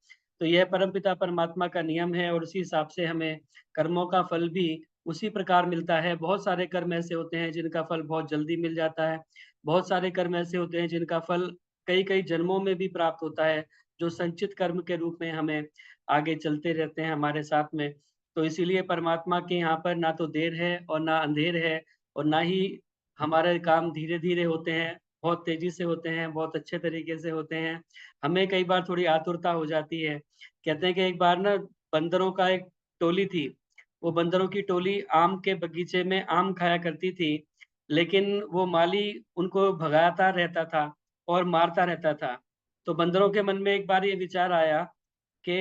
तो यह परमपिता परमात्मा का नियम है और उसी हिसाब से हमें कर्मों का फल भी उसी प्रकार मिलता है। बहुत सारे कर्म ऐसे होते हैं जिनका फल बहुत जल्दी मिल जाता है। बहुत सारे कर्म ऐसे होते हैं जिनका फल कई-कई जन्मों में भी प्राप्त होता है, जो संचित कर्म के रूप में हमें आगे चलते रहते हैं हमारे साथ में। तो इसीलिए परमात्मा के यहाँ पर ना तो देर है और ना अंधेर है और ना ही हमारे काम धीरे-धीरे होते हैं, बहुत तेज़ी से होते हैं, बहुत अच्छे तरीके से होते हैं। हमें कई बार थोड़ी आतुरता हो जाती है। कहते हैं कि एक बार ना बंदरों का एक टोली थी। वो बंदरों की टोली आम के बगीचे में आम खाया करती थी, लेकिन वो माली उनको भगाता रहता था और मारता रहता था। तो बंदरों के मन में एक बार ये विचार आया कि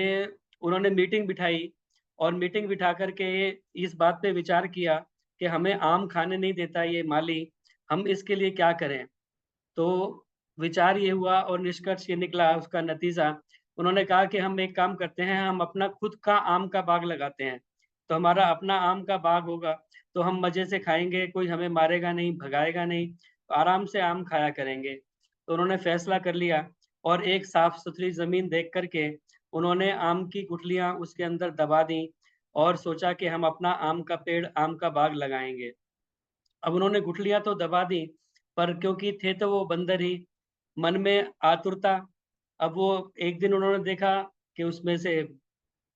उन्होंने मीटिंग बिठाई और मीटिंग बिठा कर के इस बात पे विचार किया कि हमें आम खाने नहीं देता ये माली, हम इसके लिए क्या करें? तो विचार ये हुआ और निष्कर्ष ये निकला उसका नतीजा, उन्होंने कहा कि हम एक काम करते हैं, हम अपना खुद का आम का बाग लगाते हैं। तो हमारा अपना आम का बाग होगा, तो हम मज़े से खाएँगे, कोई हमें मारेगा नहीं, भगाएगा नहीं, आराम से आम खाया करेंगे। तो उन्होंने फैसला कर लिया और एक साफ-सुथरी ज़मीन देख कर के उन्होंने आम की गुठलियाँ उसके अंदर दबा दी और सोचा कि हम अपना आम का पेड़, आम का बाग लगाएँगे। अब उन्होंने गुठलियाँ तो दबा दी, पर क्योंकि थे तो वो बंदर ही, मन में आतुरता। अब वो एक दिन उन्होंने देखा कि उसमें से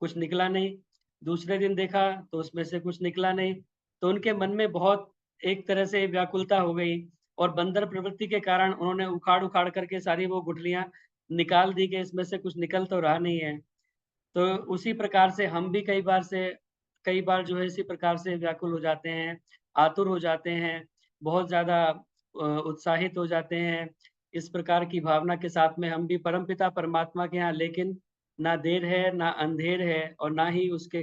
कुछ निकला नहीं, दूसरे दिन देखा तो उसमें से कुछ निकला नहीं, तो उनके मन में बहुत एक तरह से व्याकुलता हो गई और बंदर प्रवृत्ति के कारण उन्होंने उखाड़-उखाड़ कर के सारी वो गुठलियाँ निकाल दी कि इसमें से कुछ निकल तो रहा नहीं है। तो उसी प्रकार से हम भी कई बार जो है इसी प्रकार से व्याकुल हो जाते हैं, आतुर हो जाते हैं, बहुत ज़्यादा उत्साहित हो जाते हैं। इस प्रकार की भावना के साथ में हम भी परमपिता परमात्मा के यहाँ लेकिन ना देर है, ना अंधेर है और ना ही उसके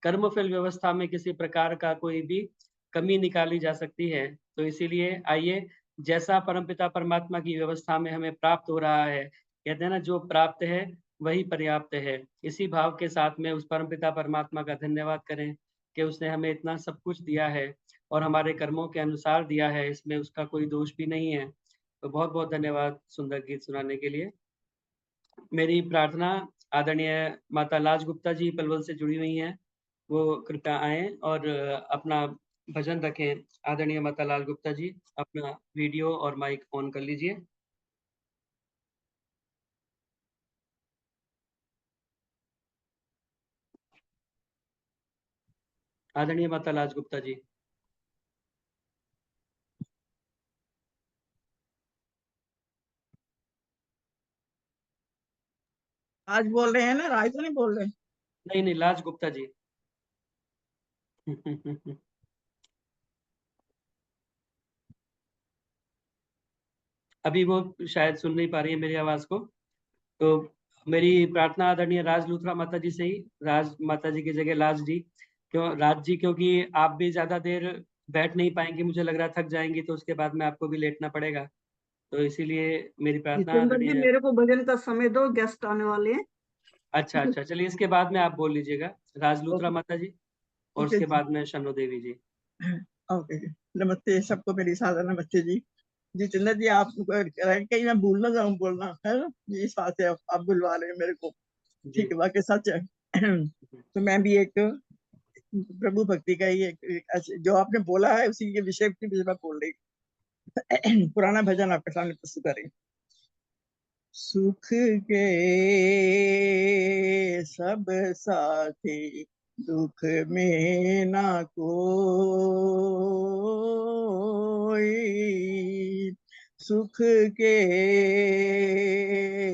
कर्मफल व्यवस्था में किसी प्रकार का कोई भी कमी निकाली जा सकती है। तो इसीलिए आइए, जैसा परमपिता परमात्मा की व्यवस्था में हमें प्राप्त हो रहा है, कहते हैं ना जो प्राप्त है वही पर्याप्त है। इसी भाव के साथ में उस परमपिता परमात्मा का धन्यवाद करें कि उसने हमें इतना सब कुछ दिया है और हमारे कर्मों के अनुसार दिया है, इसमें उसका कोई दोष भी नहीं है। तो बहुत-बहुत धन्यवाद सुंदर गीत सुनाने के लिए। मेरी प्रार्थना आदरणीय माता लाज गुप्ता जी पलवल से जुड़ी हुई हैं, वो कृपया आएँ और अपना भजन रखें। आदरणीय माता लाल गुप्ता जी, अपना वीडियो और माइक ऑन कर लीजिए। आदरणीय माता लाज गुप्ता जी। आज बोल रहे हैं ना, राय तो नहीं बोल रहे? नहीं, नहीं, लाज गुप्ता जी। अभी वो शायद सुन नहीं पा रही है मेरी आवाज़ को। तो मेरी प्रार्थना आदरणीय राज लूथरा माता जी से ही, राज माता जी की जगह लाज जी, राज जी, क्योंकि आप भी ज़्यादा देर बैठ नहीं पाएँगी, मुझे लग रहा है थक जाएँगी, तो उसके बाद में आपको भी लेटना पड़ेगा। तो इसीलिए मेरी प्रार्थना जितेंद्र जी, आदरणीय। मेरे को भजन का समय दो, गेस्ट आने वाले हैं। अच्छा, अच्छा, चलिए इसके बाद में आप बोल लीजिएगा, राज लूथरा ओके, माता जी और ठीक है उसके जी। बाद में शनो देवी जी। ओके जी, नमस्ते सबको, मेरी सादर नमस्ते जी। जितेंद्र जी, आप कहीं मैं भूल ना जाऊं बोलना, है ना? ये इस बात से आप बुलवा रहे हैं मेरे को। जी। ठीक है, वाकई सच है। तो मैं भी एक प्रभु भक्ति का ही जो आपने बोला है उसी के विषय के विषय में बोल रही पुराना भजन आपके सामने प्रस्तुत करें। सुख के सब साथी, दुख में ना कोई। सुख के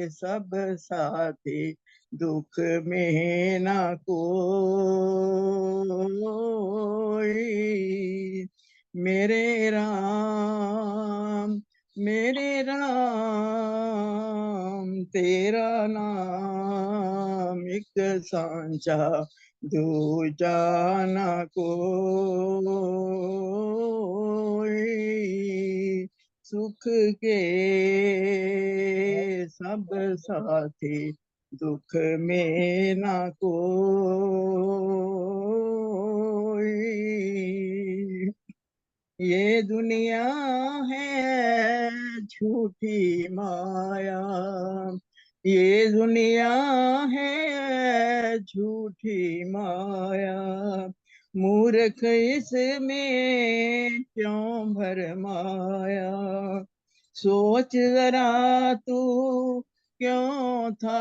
सब साथी, दुख में ना कोई। मेरे राम तेरा नाम एक सांचा, दूजा ना कोई। सुख के सब साथी, दुख में ना कोई। ये दुनिया है झूठी माया, ये दुनिया है झूठी माया, मूर्ख इसमें क्यों भरमाया। सोच जरा तू क्यों था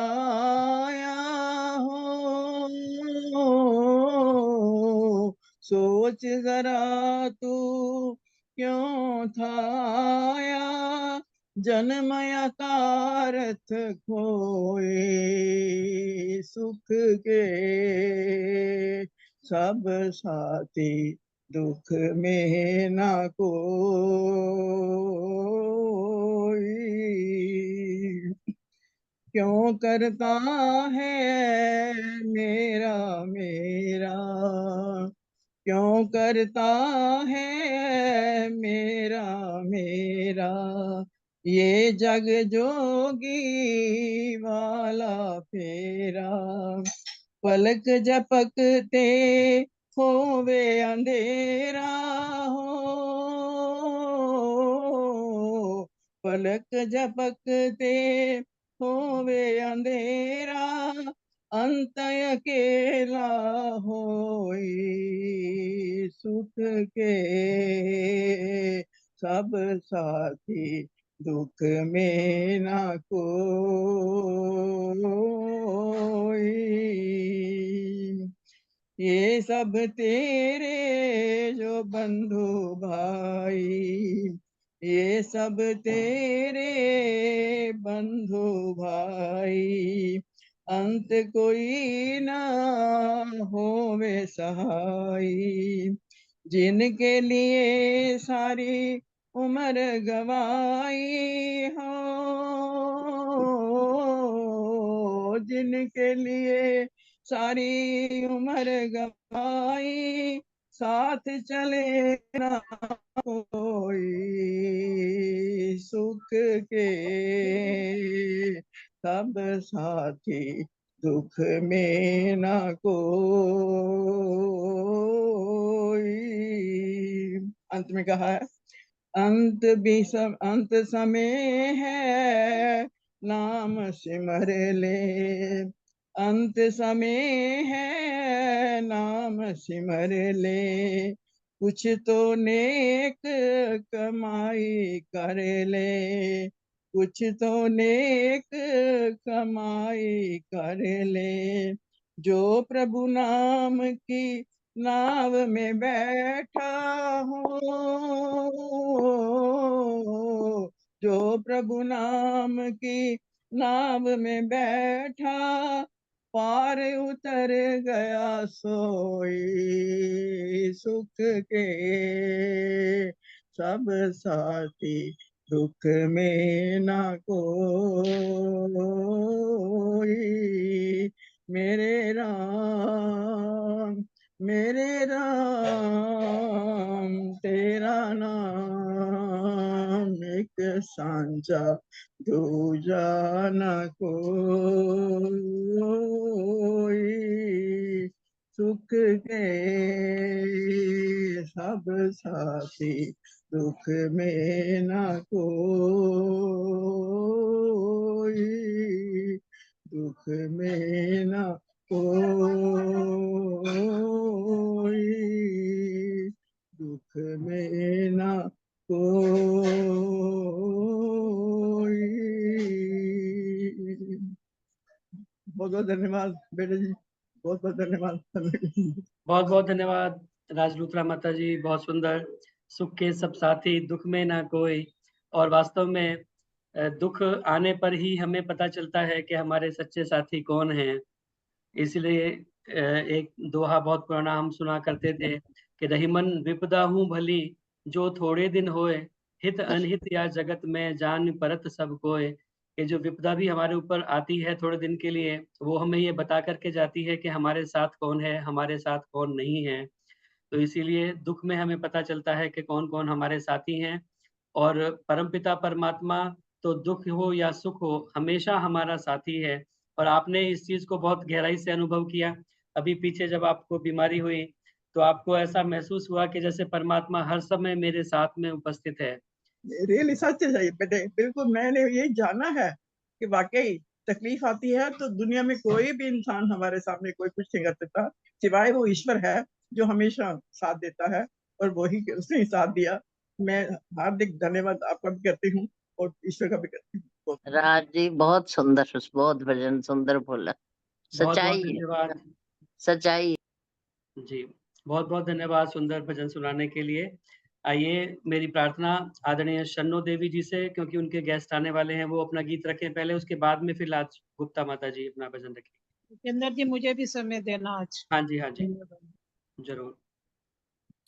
आया हो, सोच जरा तू क्यों था आया, जन्मया कारथ खोए। सुख के सब साथी, दुख में ना कोई। क्यों करता है मेरा मेरा, क्यों करता है मेरा मेरा, ये जग जोगी वाला फेरा। पलक झपकते होवे अंधेरा हो, पलक झपकते होवे अंधेरा, अंत अकेला होई। सुख के सब साथी, दुख में ना कोई। ये सब तेरे जो बंधु भाई, ये सब तेरे बंधु भाई, अंत कोई ना होवे सहाई। जिनके लिए सारी उम्र गवाई हो, जिनके लिए सारी उम्र गवाई, साथ चले ना कोई। सुख के सब साथी, दुख में ना कोई। अंत में कहा है, अंत भी सब अंत समय है, नाम सिमर ले। अंत समय है, नाम सिमर ले। कुछ तो नेक कमाई कर ले, कुछ तो नेक कमाई कर ले। जो प्रभु नाम की नाव में बैठा हो, जो प्रभु नाम की नाव में बैठा, पार उतर गया सोई। सुख के सब साथी, दुख में ना कोई। मेरे राम तेरा नाम एक सांझा, दूजा न कोई। सुख के सब साथी, दुख में न कोई। दुख में न कोई, दुख में न कोई। बहुत बहुत धन्यवाद बेटे जी, बहुत बहुत धन्यवाद। बहुत बहुत धन्यवाद राजलूथरा माता जी, बहुत सुंदर। सुख के सब साथी, दुख में ना कोई। और वास्तव में दुख आने पर ही हमें पता चलता है कि हमारे सच्चे साथी कौन हैं। इसलिए एक दोहा बहुत पुराना हम सुना करते थे कि रहीमन विपदा हूँ भली, जो थोड़े दिन होए, हित अनहित या जगत में जान परत सब कोय। कि जो विपदा भी हमारे ऊपर आती है थोड़े दिन के लिए, वो हमें ये बता करके जाती है कि हमारे साथ कौन है, हमारे साथ कौन नहीं है। तो इसीलिए दुख में हमें पता चलता है कि कौन कौन हमारे साथी हैं। और परमपिता परमात्मा तो दुख हो या सुख हो हमेशा हमारा साथी है। और आपने इस चीज को बहुत गहराई से अनुभव किया। अभी पीछे जब आपको बीमारी हुई तो आपको ऐसा महसूस हुआ कि जैसे परमात्मा हर समय मेरे साथ में उपस्थित है। रियली सच है बेटे, बिल्कुल मैंने ये जाना है कि वाकई तकलीफ आती है तो दुनिया में कोई भी इंसान हमारे सामने कोई कुछ नहीं कर सकता, सिवाय वो ईश्वर है जो हमेशा साथ देता है, और वही उसने ही साथ दिया। मैं हार्दिक धन्यवाद आपका भी करती हूँ और ईश्वर का भी करती हूँ। राज जी बहुत सुंदर, बहुत भजन सुंदर बोला। बहुत बहुत सच्चाई है, धन्यवाद सच्चाई है। जी। बहुत बहुत धन्यवाद सुंदर भजन सुनाने के लिए। आइए मेरी प्रार्थना आदरणीय शन्नो देवी जी से, क्योंकि उनके गेस्ट आने वाले हैं, वो अपना गीत रखें पहले, उसके बाद में फिर लाज गुप्ता माता जी अपना भजन रखें। जितेंद्र जी मुझे भी समय देना आज। हाँ जी, हाँ जी, जरूर।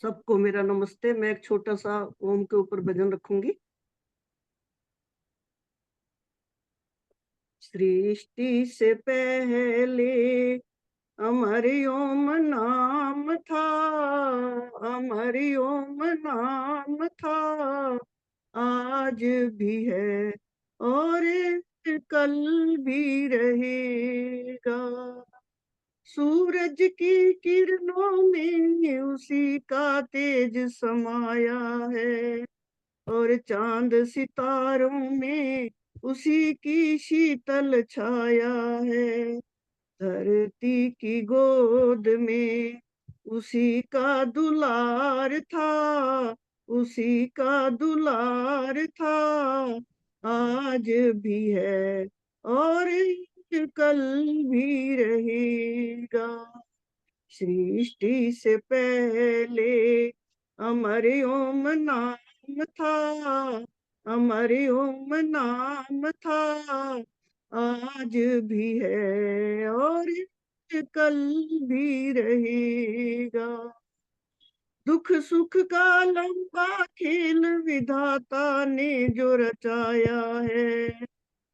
सबको मेरा नमस्ते। मैं एक छोटा सा ओम के ऊपर भजन रखूंगी। सृष्टि से पहले अमर ओम नाम था, अमर ओम नाम था, आज भी है और कल भी रहेगा। सूरज की किरणों में उसी का तेज समाया है, और चांद सितारों में उसी की शीतल छाया है। धरती की गोद में उसी का दुलार था, उसी का दुलार था, आज भी है और कल भी रहेगा। सृष्टि से पहले अमर ओम नाम था, अमर ओम नाम था, आज भी है और कल भी रहेगा। दुख सुख का लंबा खेल विधाता ने जो रचाया है,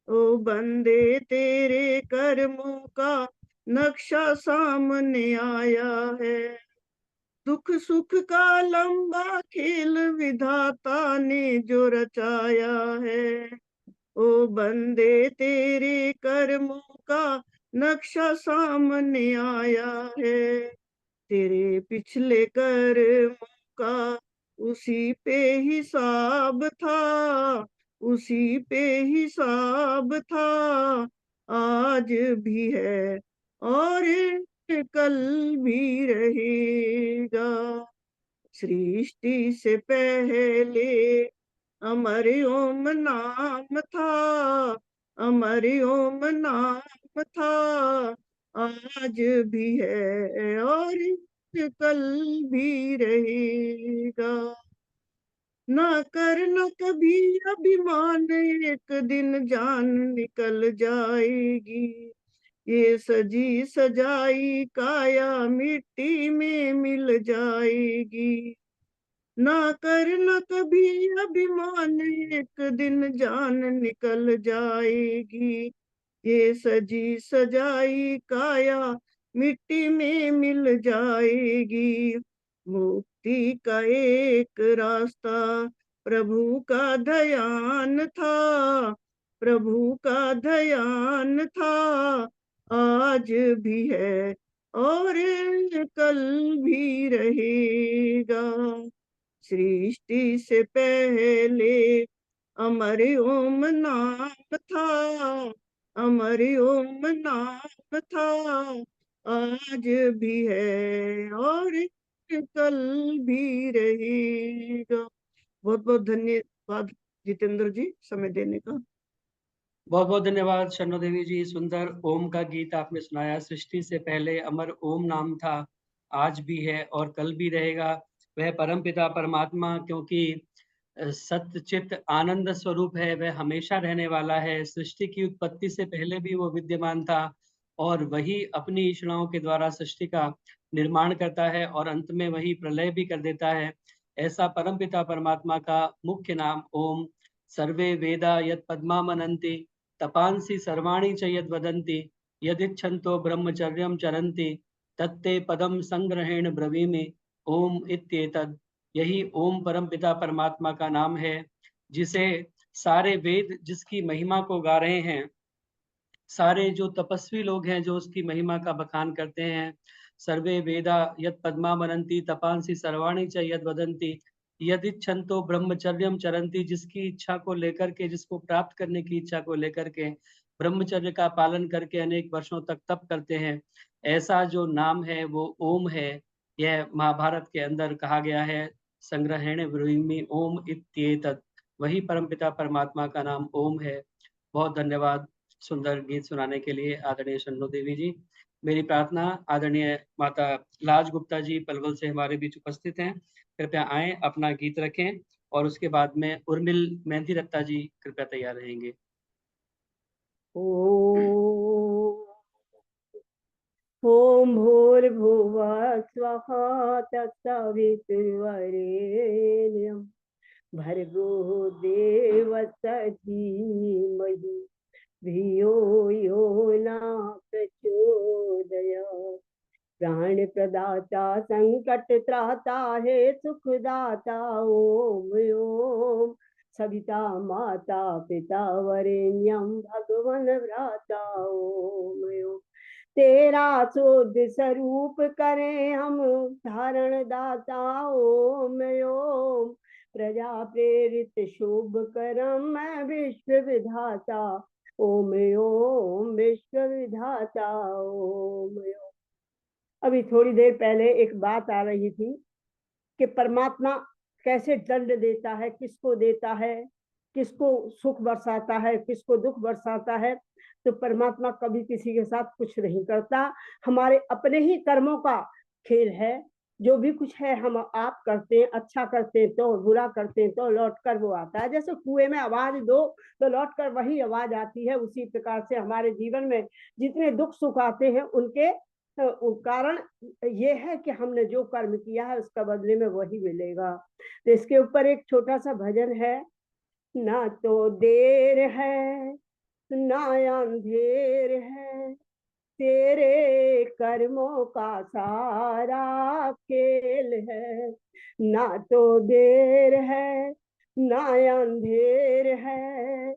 ओ बंदे तेरे कर्मों का नक्शा सामने आया है। दुख सुख का लंबा खेल विधाता ने जो रचाया है, ओ बंदे तेरे कर्मों का नक्शा सामने आया है। तेरे पिछले कर्मों का उसी पे हिसाब था, उसी पे हिसाब था, आज भी है और कल भी रहेगा। सृष्टि से पहले अमर ओम नाम था, अमर ओम नाम था, आज भी है और कल भी रहेगा। ना करना कभी अभिमान, एक दिन जान निकल जाएगी। ये सजी सजाई काया मिट्टी में मिल जाएगी। ना करना कभी अभिमान, एक दिन जान निकल जाएगी। ये सजी सजाई काया मिट्टी में मिल जाएगी। मुक्ति का एक रास्ता प्रभु का ध्यान था, प्रभु का ध्यान था, आज भी है और कल भी रहेगा। सृष्टि से पहले अमर ओम नाम था, अमर ओम नाम था, आज भी है और कल भी रहेगा। बहुत बहुत धन्यवाद जितेंद्र जी समय देने का। बहुत बहुत धन्यवाद शन्नो देवी जी। सुंदर ओम का गीत आपने सुनाया। सृष्टि से पहले अमर ओम नाम था, आज भी है और कल भी रहेगा। वह परमपिता परमात्मा, क्योंकि सत्य चित आनंद स्वरूप है, वह हमेशा रहने वाला है। सृष्टि की उत्पत्ति से पहले भी वो विद्यमान था और वही अपनी इच्छाओं के द्वारा सृष्टि का निर्माण करता है और अंत में वही प्रलय भी कर देता है। ऐसा परमपिता परमात्मा का मुख्य नाम ओम। सर्वे वेदा यत् पद्मा मनन्ति तपांसि सर्वाणि च यद् वदन्ति यदिच्छन्तो ब्रह्मचर्यं चरन्ति तत्ते पदम संग्रहेण ब्रवीमि ओम इत्येतद्। यही ओम परमपिता परमात्मा का नाम है। जिसे सारे वेद जिसकी महिमा को गा रहे हैं, सारे जो तपस्वी लोग हैं जो उसकी महिमा का बखान करते हैं। सर्वे वेदा यत् पद्मावनन्ति तपांसि सर्वाणि च यद् वदन्ति यदिच्छन्तो ब्रह्मचर्यम चरन्ति, जिसकी इच्छा को लेकर के, जिसको प्राप्त करने की इच्छा को लेकर के ब्रह्मचर्य का पालन करके अनेक वर्षों तक तप करते हैं, ऐसा जो नाम है वो ओम है। यह महाभारत के अंदर कहा गया है, संग्रहेण ब्रूहिमि ओम इत्येतत्, वही परमपिता परमात्मा का नाम ओम है। बहुत धन्यवाद सुंदर गीत सुनाने के लिए आदरणीय शन्नु देवी जी। मेरी प्रार्थना आदरणीय माता लाज गुप्ता जी पलवल से हमारे बीच उपस्थित हैं, कृपया आए, अपना गीत रखें और उसके बाद में उर्मिल मेहंदी रत्ता जी कृपया तैयार रहेंगे। ओम भूर्भुवः स्वः तत्सवितुर्वरेण्यं भर्गो देवस्य धीमहि धियो यो न प्रचोदयात्। प्राण प्रदाता संकट त्राता है सुखदाता ओम ओम। सविता माता पिता वरेण्यम भगवन भ्राता ओम ओम। तेरा शुद्ध स्वरूप करें हम धारण दाता ओम ओम। प्रजा प्रेरित शुभ करम मैं विश्व विधाता ओम ओम। विश्व विधाता ओम ओम। अभी थोड़ी देर पहले एक बात आ रही थी कि परमात्मा कैसे दंड देता है, किसको देता है, किसको सुख बरसाता है, किसको दुख बरसाता है। तो परमात्मा कभी किसी के साथ कुछ नहीं करता, हमारे अपने ही कर्मों का खेल है। जो भी कुछ है हम आप करते हैं, अच्छा करते हैं तो, बुरा करते हैं तो लौट कर वो आता है। जैसे कुएं में आवाज दो तो लौट कर वही आवाज आती है, उसी प्रकार से हमारे जीवन में जितने दुख सुख आते हैं उनके कारण ये है कि हमने जो कर्म किया है उसका बदले में वही मिलेगा। तो इसके ऊपर एक छोटा सा भजन है। ना तो देर है ना अंधेर है, तेरे कर्मों का सारा खेल है। ना तो देर है ना अंधेर है,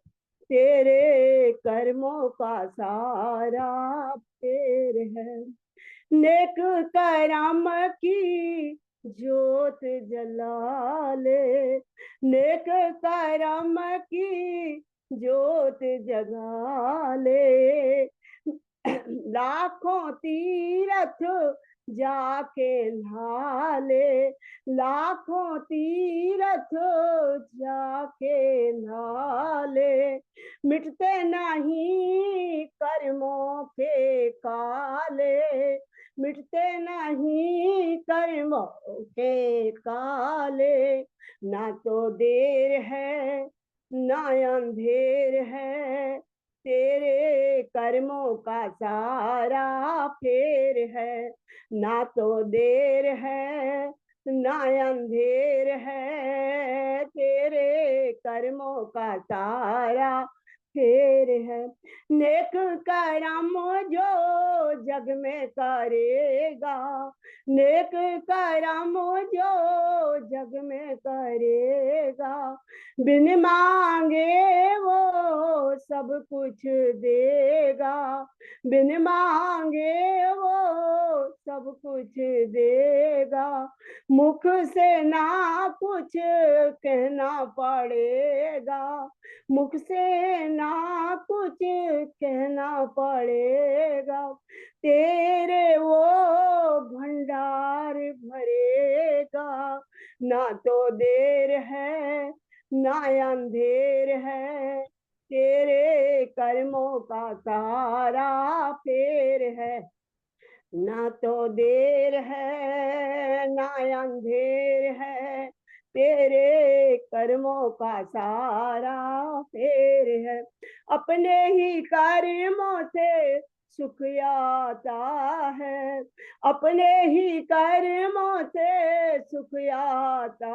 तेरे कर्मों का सारा फेर है। नेक कर्म की ज्योत जला ले, नेक कर्म की ज्योत जगा ले। लाखों तीरथ जाके नहा ले, लाखों तीरथ जाके नहा ले। मिटते नहीं कर्मों के काले, मिटते नहीं कर्मों के काले। ना तो देर है ना अंधेर है, तेरे कर्मों का सारा फेर है। ना तो देर है ना अंधेर है, तेरे कर्मों का सारा फेर है। नेक कर्म जो जग में करेगा, नेक कर्म जो जग में करेगा, बिन मांगे वो सब कुछ देगा, बिन मांगे वो सब कुछ देगा। मुख से ना कुछ कहना पड़ेगा, मुख से ना कुछ कहना पड़ेगा, तेरे वो भंडार भरेगा। ना तो देर है ना अंधेर है, तेरे कर्मों का सारा फेर है। ना तो देर है ना अंधेर है, तेरे कर्मों का सारा फेर है। अपने ही कर्मों से सुख आता है, अपने ही कर्मों से सुख आता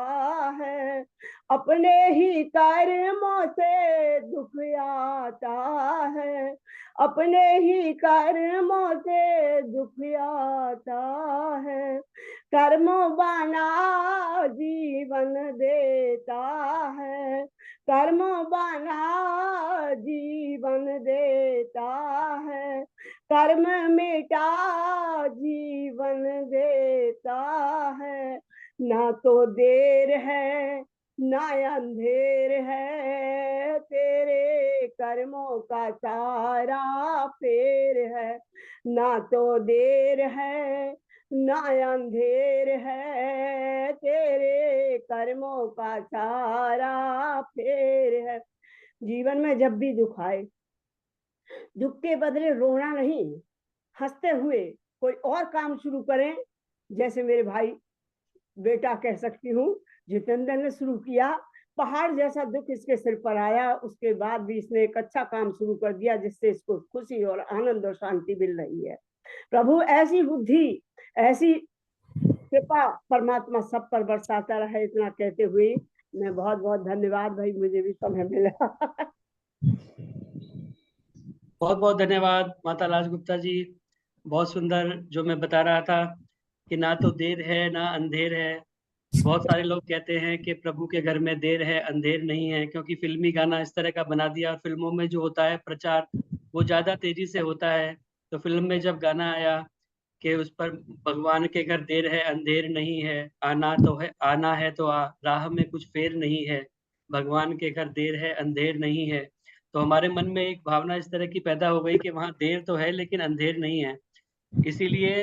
है, अपने ही कर्मों से दुख आता है, अपने ही कर्मों से दुख आता है। कर्म बना जीवन देता है, कर्म बना जीवन देता है, कर्म मिटा जीवन देता है। ना तो देर है ना अंधेर है, तेरे कर्मों का सारा फेर है। ना तो देर है ना अंधेर है, तेरे कर्मों का सारा फेर है। जीवन में जब भी दुख आए, दुख के बदले रोना नहीं, हंसते हुए कोई और काम शुरू करें। जैसे मेरे भाई बेटा कह सकती हूँ, जितेंद्र ने शुरू किया, पहाड़ जैसा दुख इसके सिर पर आया, उसके बाद भी इसने एक अच्छा काम शुरू कर दिया जिससे इसको खुशी और आनंद और शांति मिल रही है। प्रभु ऐसी बुद्धि, ऐसी कृपा परमात्मा सब पर बरसाता रहे। इतना कहते हुए मैं बहुत बहुत धन्यवाद भाई, मुझे भी समय मिला। बहुत बहुत धन्यवाद माता राजगुप्ता जी। बहुत सुंदर जो मैं बता रहा था कि ना तो देर है ना अंधेर है। बहुत सारे लोग कहते हैं कि प्रभु के घर में देर है अंधेर नहीं है, क्योंकि फिल्मी गाना इस तरह का बना दिया और फिल्मों में जो होता है प्रचार वो ज्यादा तेजी से होता है। तो फिल्म में जब गाना आया कि उस पर भगवान के घर देर है अंधेर नहीं है, आना तो है आना है तो राह में कुछ फेर नहीं है, भगवान के घर देर है अंधेर नहीं है। तो हमारे मन में एक भावना इस तरह की पैदा हो गई कि वहाँ देर तो है लेकिन अंधेर नहीं है। इसीलिए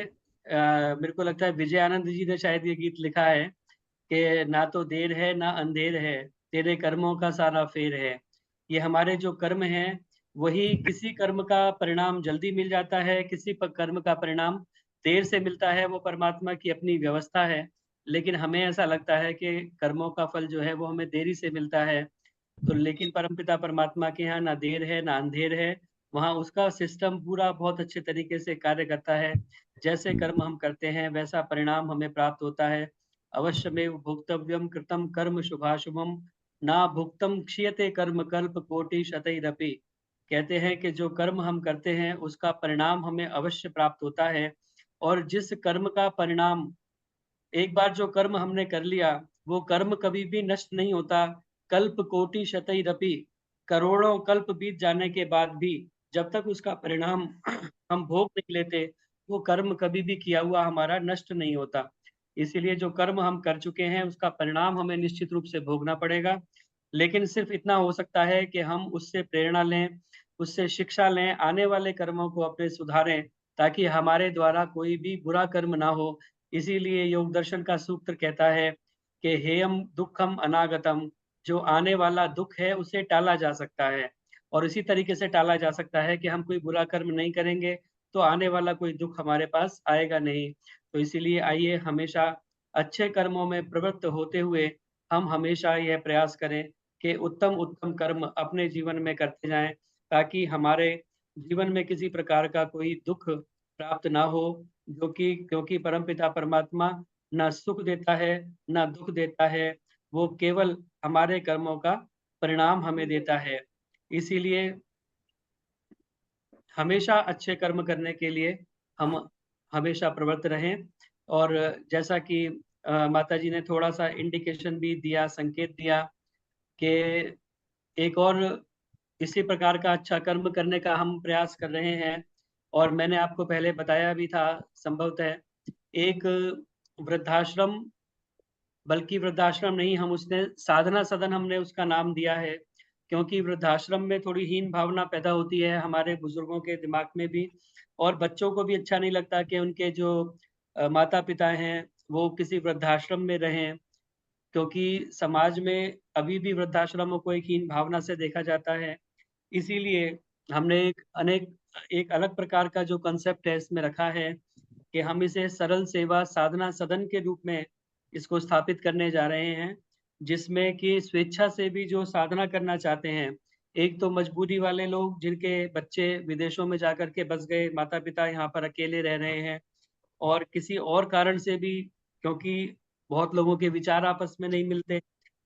मेरे को लगता है विजय आनंद जी ने शायद ये गीत लिखा है कि ना तो देर है ना अंधेर है, तेरे कर्मों का सारा फेर है। ये हमारे जो कर्म हैं वही, किसी कर्म का परिणाम जल्दी मिल जाता है, किसी कर्म का परिणाम देर से मिलता है, वो परमात्मा की अपनी व्यवस्था है। लेकिन हमें ऐसा लगता है कि कर्मों का फल जो है वो हमें देरी से मिलता है। तो लेकिन परमपिता परमात्मा के यहाँ ना देर है ना अंधेर है, वहाँ उसका सिस्टम पूरा बहुत अच्छे तरीके से कार्य करता है। जैसे कर्म हम करते हैं वैसा परिणाम हमें प्राप्त होता है। अवश्यमेव भोक्तव्यम कृतम कर्म शुभाशुभम, ना भुक्तम क्षीयते कर्म कल्प कोटि शतैरपि। कहते हैं कि जो कर्म हम करते हैं उसका परिणाम हमें अवश्य प्राप्त होता है। और जिस कर्म का परिणाम, एक बार जो कर्म हमने कर लिया वो कर्म कभी भी नष्ट नहीं होता। कल्प कोटि शतैरपि, करोड़ों कल्प बीत जाने के बाद भी जब तक उसका परिणाम हम भोग नहीं लेते, वो कर्म कभी भी किया हुआ हमारा नष्ट नहीं होता। इसीलिए जो कर्म हम कर चुके हैं उसका परिणाम हमें निश्चित रूप से भोगना पड़ेगा। लेकिन सिर्फ इतना हो सकता है कि हम उससे प्रेरणा लें, उससे शिक्षा लें, आने वाले कर्मों को अपने सुधारें, ताकि हमारे द्वारा कोई भी बुरा कर्म ना हो। इसीलिए योग दर्शन का सूत्र कहता है कि हेयम दुखम अनागतम, जो आने वाला दुख है उसे टाला जा सकता है। और इसी तरीके से टाला जा सकता है कि हम कोई बुरा कर्म नहीं करेंगे तो आने वाला कोई दुख हमारे पास आएगा नहीं। तो इसीलिए आइए हमेशा अच्छे कर्मों में प्रवृत्त होते हुए हम हमेशा यह प्रयास करें कि उत्तम उत्तम कर्म अपने जीवन में करते जाएं, ताकि हमारे जीवन में किसी प्रकार का कोई दुख प्राप्त ना हो। जो कि क्योंकि परमपिता परमात्मा ना सुख देता है ना दुख देता है, वो केवल हमारे कर्मों का परिणाम हमें देता है। इसीलिए हमेशा अच्छे कर्म करने के लिए हम हमेशा प्रवृत्त रहें। और जैसा कि माता जी ने थोड़ा सा इंडिकेशन भी दिया, संकेत दिया कि एक और इसी प्रकार का अच्छा कर्म करने का हम प्रयास कर रहे हैं। और मैंने आपको पहले बताया भी था संभवतः, एक वृद्धाश्रम, बल्कि वृद्धाश्रम नहीं, हम उसने साधना सदन हमने उसका नाम दिया है। क्योंकि वृद्धाश्रम में थोड़ी हीन भावना पैदा होती है हमारे बुजुर्गों के दिमाग में भी, और बच्चों को भी अच्छा नहीं लगता कि उनके जो माता पिता हैं वो किसी वृद्धाश्रम में रहें। क्योंकि समाज में अभी भी वृद्धाश्रमों को एक हीन भावना से देखा जाता है। इसीलिए हमने एक अलग प्रकार का जो कंसेप्ट है इसमें रखा है कि हम इसे सरल सेवा साधना सदन के रूप में इसको स्थापित करने जा रहे हैं, जिसमें कि स्वेच्छा से भी जो साधना करना चाहते हैं, एक तो मजबूरी वाले लोग जिनके बच्चे विदेशों में जाकर के बस गए, माता पिता यहाँ पर अकेले रह रहे हैं, और किसी और कारण से भी, क्योंकि बहुत लोगों के विचार आपस में नहीं मिलते,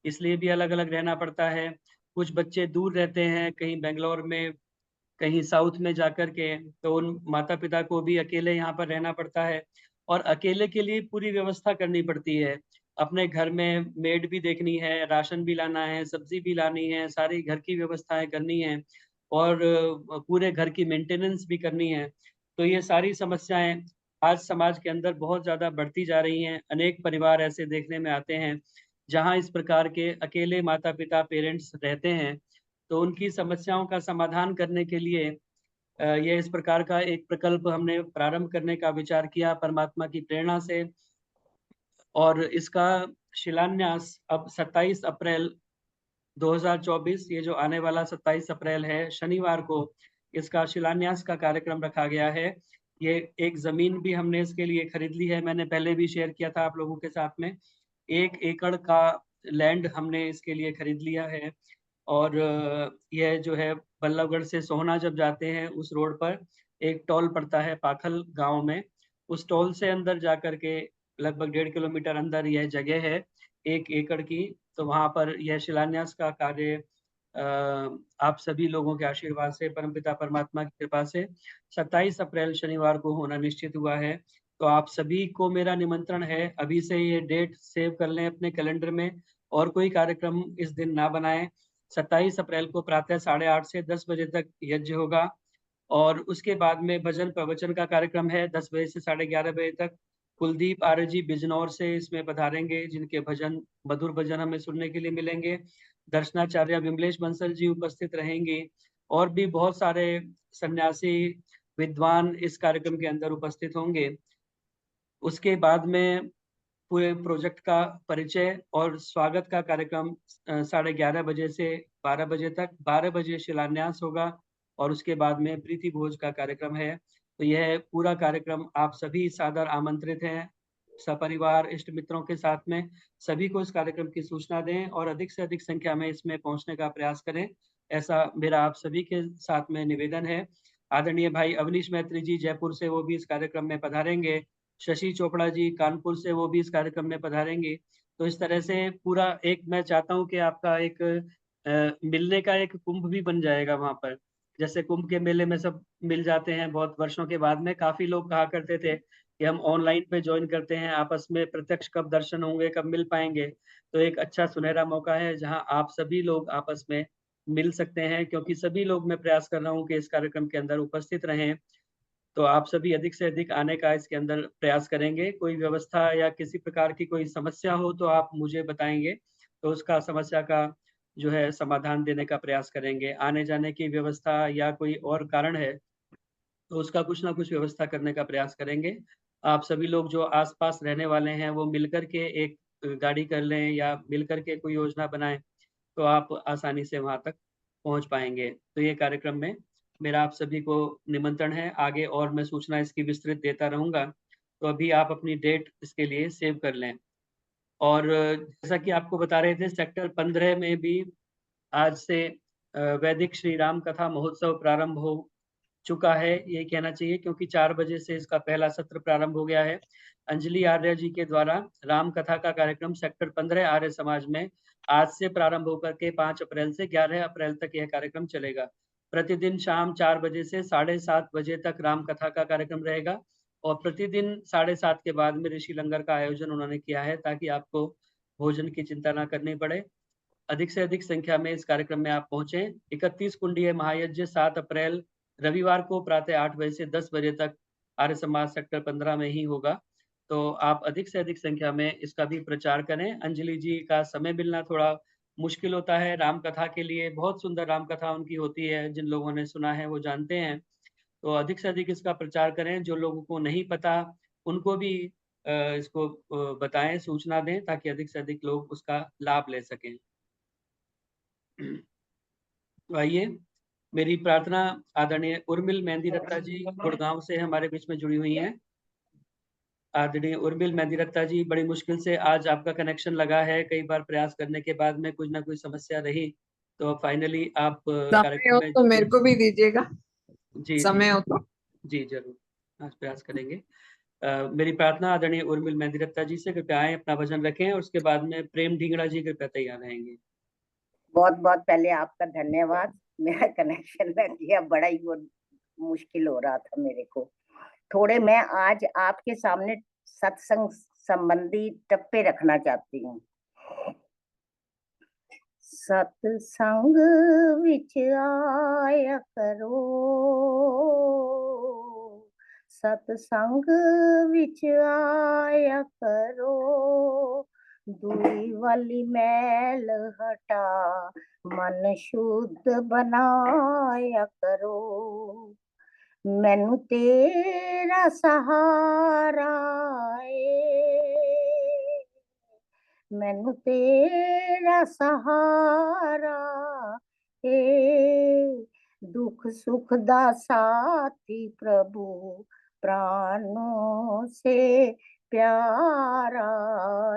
इसलिए भी अलग अलग रहना पड़ता है। कुछ बच्चे दूर रहते हैं, कहीं बेंगलोर में, कहीं साउथ में जाकर के, तो उन माता पिता को भी अकेले यहाँ पर रहना पड़ता है और अकेले के लिए पूरी व्यवस्था करनी पड़ती है। अपने घर में मेड भी देखनी है, राशन भी लाना है, सब्जी भी लानी है, सारी घर की व्यवस्थाएं करनी है और पूरे घर की मेंटेनेंस भी करनी है। तो ये सारी समस्याएं आज समाज के अंदर बहुत ज़्यादा बढ़ती जा रही हैं। अनेक परिवार ऐसे देखने में आते हैं जहां इस प्रकार के अकेले माता-पिता पेरेंट्स रहते हैं। तो उनकी समस्याओं का समाधान करने के लिए ये इस प्रकार का एक प्रकल्प हमने प्रारंभ करने का विचार किया परमात्मा की प्रेरणा से और इसका शिलान्यास अब 27 अप्रैल 2024 ये जो आने वाला 27 अप्रैल है शनिवार को इसका शिलान्यास का कार्यक्रम रखा गया है। ये एक ज़मीन भी हमने इसके लिए खरीद ली है, मैंने पहले भी शेयर किया था आप लोगों के साथ में। 1 एकड़ का लैंड हमने इसके लिए खरीद लिया है और यह जो है बल्लभगढ़ से सोहना जब जाते हैं उस रोड पर एक टोल पड़ता है पाखल गाँव में, उस टोल से अंदर जाकर के लगभग 1.5 किलोमीटर अंदर यह जगह है 1 एकड़ की। तो वहाँ पर यह शिलान्यास का कार्य आप सभी लोगों के आशीर्वाद से परमपिता परमात्मा की कृपा से 27 अप्रैल शनिवार को होना निश्चित हुआ है। तो आप सभी को मेरा निमंत्रण है, अभी से ये डेट सेव कर लें अपने कैलेंडर में और कोई कार्यक्रम इस दिन ना बनाएं। 27 अप्रैल को प्रातः 8:30 से 10 बजे तक यज्ञ होगा और उसके बाद में भजन प्रवचन का कार्यक्रम है 10 बजे से 11:30 बजे तक। कुलदीप आर्य जी बिजनौर से इसमें पधारेंगे जिनके भजन मधुर भजन हमें सुनने के लिए मिलेंगे। दर्शनाचार्य विमलेश बंसल जी उपस्थित रहेंगे और भी बहुत सारे सन्यासी विद्वान इस कार्यक्रम के अंदर उपस्थित होंगे। उसके बाद में पूरे प्रोजेक्ट का परिचय और स्वागत का कार्यक्रम 11:30 बजे से 12 बजे तक। 12 बजे शिलान्यास होगा और उसके बाद में प्रीति भोज का कार्यक्रम है। तो यह पूरा कार्यक्रम आप सभी सादर आमंत्रित हैं सपरिवार इष्ट मित्रों के साथ में सभी को इस कार्यक्रम की सूचना दें और अधिक से अधिक संख्या में इसमें पहुंचने का प्रयास करें, ऐसा मेरा आप सभी के साथ में निवेदन है। आदरणीय भाई अवनीश मैत्री जी जयपुर से वो भी इस कार्यक्रम में पधारेंगे। शशि चोपड़ा जी कानपुर से वो भी इस कार्यक्रम में पधारेंगे। तो इस तरह से पूरा एक मैं चाहता हूँ कि आपका एक मिलने का एक कुंभ भी बन जाएगा वहाँ पर। जैसे कुंभ के मेले में सब मिल जाते हैं बहुत वर्षों के बाद में, काफी लोग कहा करते थे कि हम ऑनलाइन पे ज्वाइन करते हैं, आपस में प्रत्यक्ष कब दर्शन होंगे, कब मिल पाएंगे। तो एक अच्छा सुनहरा मौका है जहाँ आप सभी लोग आपस में मिल सकते हैं, क्योंकि सभी लोग मैं प्रयास कर रहा हूँ कि इस कार्यक्रम के अंदर उपस्थित रहें। तो आप सभी अधिक से अधिक आने का इसके अंदर प्रयास करेंगे। कोई व्यवस्था या किसी प्रकार की कोई समस्या हो तो आप मुझे बताएंगे, तो उसका समस्या का जो है समाधान देने का प्रयास करेंगे। आने जाने की व्यवस्था या कोई और कारण है तो उसका कुछ ना कुछ व्यवस्था करने का प्रयास करेंगे। आप सभी लोग जो आस-पास रहने वाले हैं वो मिलकर के एक गाड़ी कर लें या मिलकर के कोई योजना बनाएं, तो आप आसानी से वहाँ तक पहुँच पाएँगे। तो ये कार्यक्रम में मेरा आप सभी को निमंत्रण है, आगे और मैं सूचना इसकी विस्तृत देता रहूँगा। तो अभी आप अपनी डेट इसके लिए सेव कर लें। और जैसा कि आपको बता रहे थे सेक्टर 15 में भी आज से वैदिक श्री राम कथा महोत्सव प्रारंभ हो चुका है, ये कहना चाहिए, क्योंकि 4 बजे से इसका पहला सत्र प्रारंभ हो गया है। अंजलि आर्य जी के द्वारा राम कथा का कार्यक्रम सेक्टर 15 आर्य समाज में आज से प्रारंभ होकर के 5 अप्रैल से 11 अप्रैल तक यह कार्यक्रम चलेगा। प्रतिदिन शाम 4 बजे से 7:30 बजे तक राम कथा का कार्यक्रम रहेगा और प्रतिदिन 7:30 के बाद में ऋषि लंगर का आयोजन उन्होंने किया है ताकि आपको भोजन की चिंता ना करनी पड़े। अधिक से अधिक संख्या में इस कार्यक्रम में आप पहुंचे। 31 कुंडीय महायज्ञ 7 अप्रैल रविवार को प्रातः 8 बजे से 10 बजे तक आर्य समाज सेक्टर 15 में ही होगा। तो आप अधिक से अधिक संख्या में इसका भी प्रचार करें। अंजलि जी का समय मिलना थोड़ा मुश्किल होता है राम कथा के लिए, बहुत सुंदर राम कथा उनकी होती है, जिन लोगों ने सुना है वो जानते हैं। तो अधिक से अधिक इसका प्रचार करें, जो लोगों को नहीं पता उनको भी इसको बताएं, सूचना दें ताकि अधिक से अधिक लोग उसका लाभ ले सकें। तो आइए, मेरी प्रार्थना आदरणीय उर्मिल मेहंदी रत्ता जी गुड़गांव से हमारे बीच में जुड़ी हुई हैं। आदरणीय उर्मिल मेहंदी रत्ता जी, बड़ी मुश्किल से आज आपका कनेक्शन लगा है, कई बार प्रयास करने के बाद में कुछ ना कुछ समस्या रही, तो फाइनली आप कार्यक्रम में तो मेरे को भी दीजिएगा जी समय हो तो। जी जरूर आज प्रयास करेंगे। मेरी प्रार्थना आदरणीय उर्मिल मेहंदी रत्ता जी से, कृपया आए, अपना वचन रखें और उसके बाद में प्रेम ढींगड़ा जी कृपया तैयार रहेंगे। बहुत बहुत पहले आपका धन्यवाद। मेरा कनेक्शन लग गया, बड़ा ही वो मुश्किल हो रहा था मेरे को। थोड़े मैं आज आपके सामने सत्संग संबंधी टप्पे रखना चाहती हूँ। सत्संग विच आया करो, सत्संग विच आया करो, दूरी वाली मैल हटा मन शुद्ध बनाया करो। मैनू तेरा सहारा है, मैनू तेरा सहारा है, दुख सुख दा साथी प्रभु प्राणों से प्यारा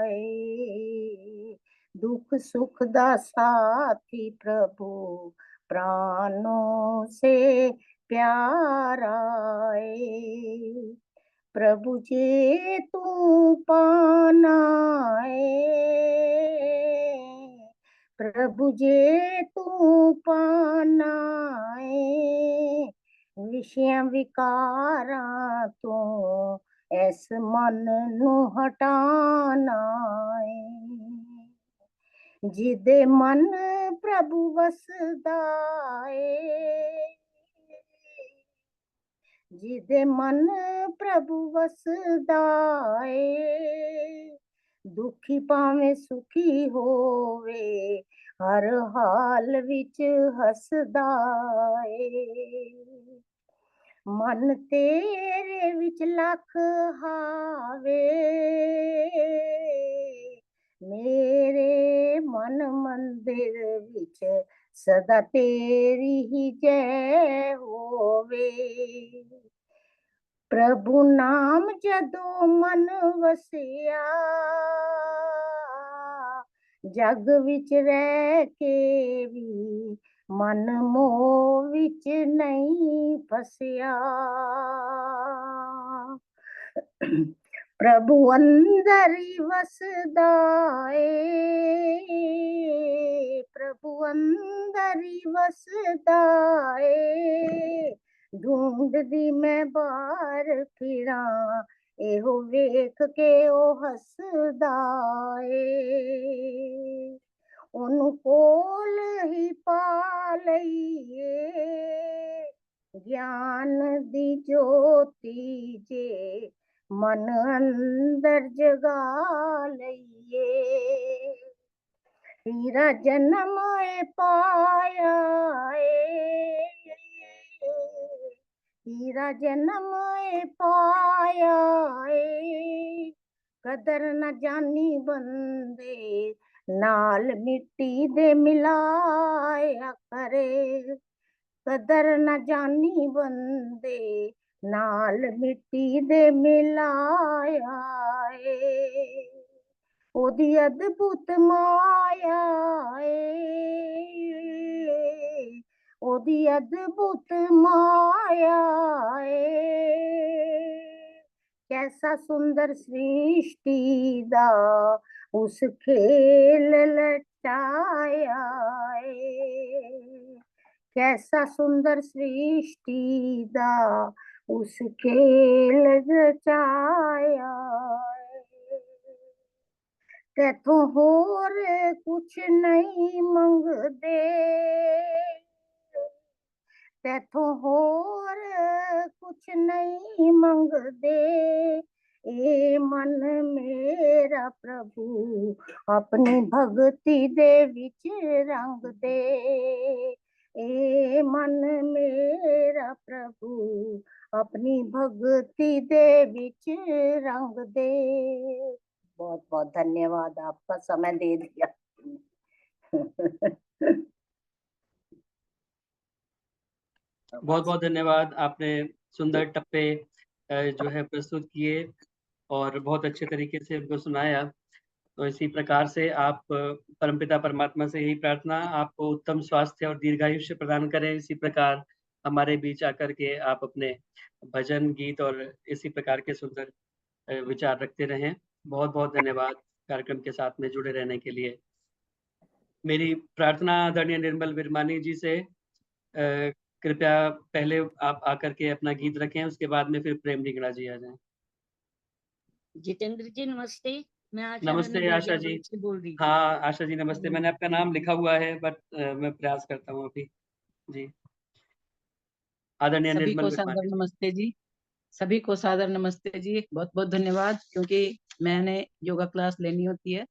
है, दुख सुख दा साथी प्रभु प्राणों से प्यारा है। प्रभु जे तू पाना है, प्रभु जे तू पाना है, विषय विकारा तो ऐस मन नू हटाना है। जिदे मन प्रभु वसदा है, जिदे मन प्रभु वसदा है, दुखी भावे सुखी होवे हर हाल विच हसदा है। मन तेरे विच लख हावे, मेरे मन मंदिर विच सदा तेरी ही जय होवे। प्रभु नाम जदों मन वसिया, जग विच रह के भी मन मोह विच नहीं फसिया। प्रभु अंदर ही वसदा है, प्रभु अंदर ही वसदा है, ढूंढदी मैं बाहर फिरा एहो वेख के ओ हसदा है। ओनू कोल ही पा लईए, ज्ञान दी ज्योति जे मन अंदर जगा लईए। हीरा जन्म पाया है, हीरा जन्म पाया है, कदर न जानी बंदे नाल मिट्टी दे मिलाया करे। कदर न जानी बंदे नाल मिट्टी दे मिलाया है। ओदी अद्भुत माया है, ओदी अद्भुत माया है। कैसा सुंदर सृष्टि दा उस खेल लटाया है, कैसा सुंदर सृष्टि दा उस खेल रचाया। तैथों होर कुछ नहीं मंगदे, तैथों होर कुछ नहीं मंगदे, ए मन मेरा प्रभु अपनी भक्ति दे विच रंग दे। ए मन मेरा प्रभु अपनी भक्ति दे विच रंग दे। बहुत बहुत धन्यवाद, आपका समय दे दिया। बहुत बहुत धन्यवाद, आपने सुंदर टप्पे जो है प्रस्तुत किए और बहुत अच्छे तरीके से उनको सुनाया। तो इसी प्रकार से आप परमपिता परमात्मा से यही प्रार्थना आपको उत्तम स्वास्थ्य और दीर्घायुष्य प्रदान करें। इसी प्रकार हमारे बीच आकर के आप अपने भजन गीत और इसी प्रकार के सुंदर विचार रखते रहें। बहुत बहुत धन्यवाद कार्यक्रम के साथ में जुड़े रहने के लिए। मेरी प्रार्थना आदरणीय निर्मल विरमानी जी से, कृपया पहले आप आकर के अपना गीत रखें, उसके बाद में फिर प्रेम निगड़ा जी आ जाएं। जितेंद्र जी नमस्ते, मैं आशा नमस्ते रानी आशा जी। गाजियाबाद से बोल रही थी। हाँ आशा जी नमस्ते, मैंने आपका नाम लिखा हुआ है बट मैं प्रयास करता हूँ अभी जी। आदरणीय सभी निर्मल को विद्वान सादर नमस्ते जी। सभी को सादर नमस्ते जी। बहुत बहुत धन्यवाद, क्योंकि मैंने योगा क्लास लेनी होती है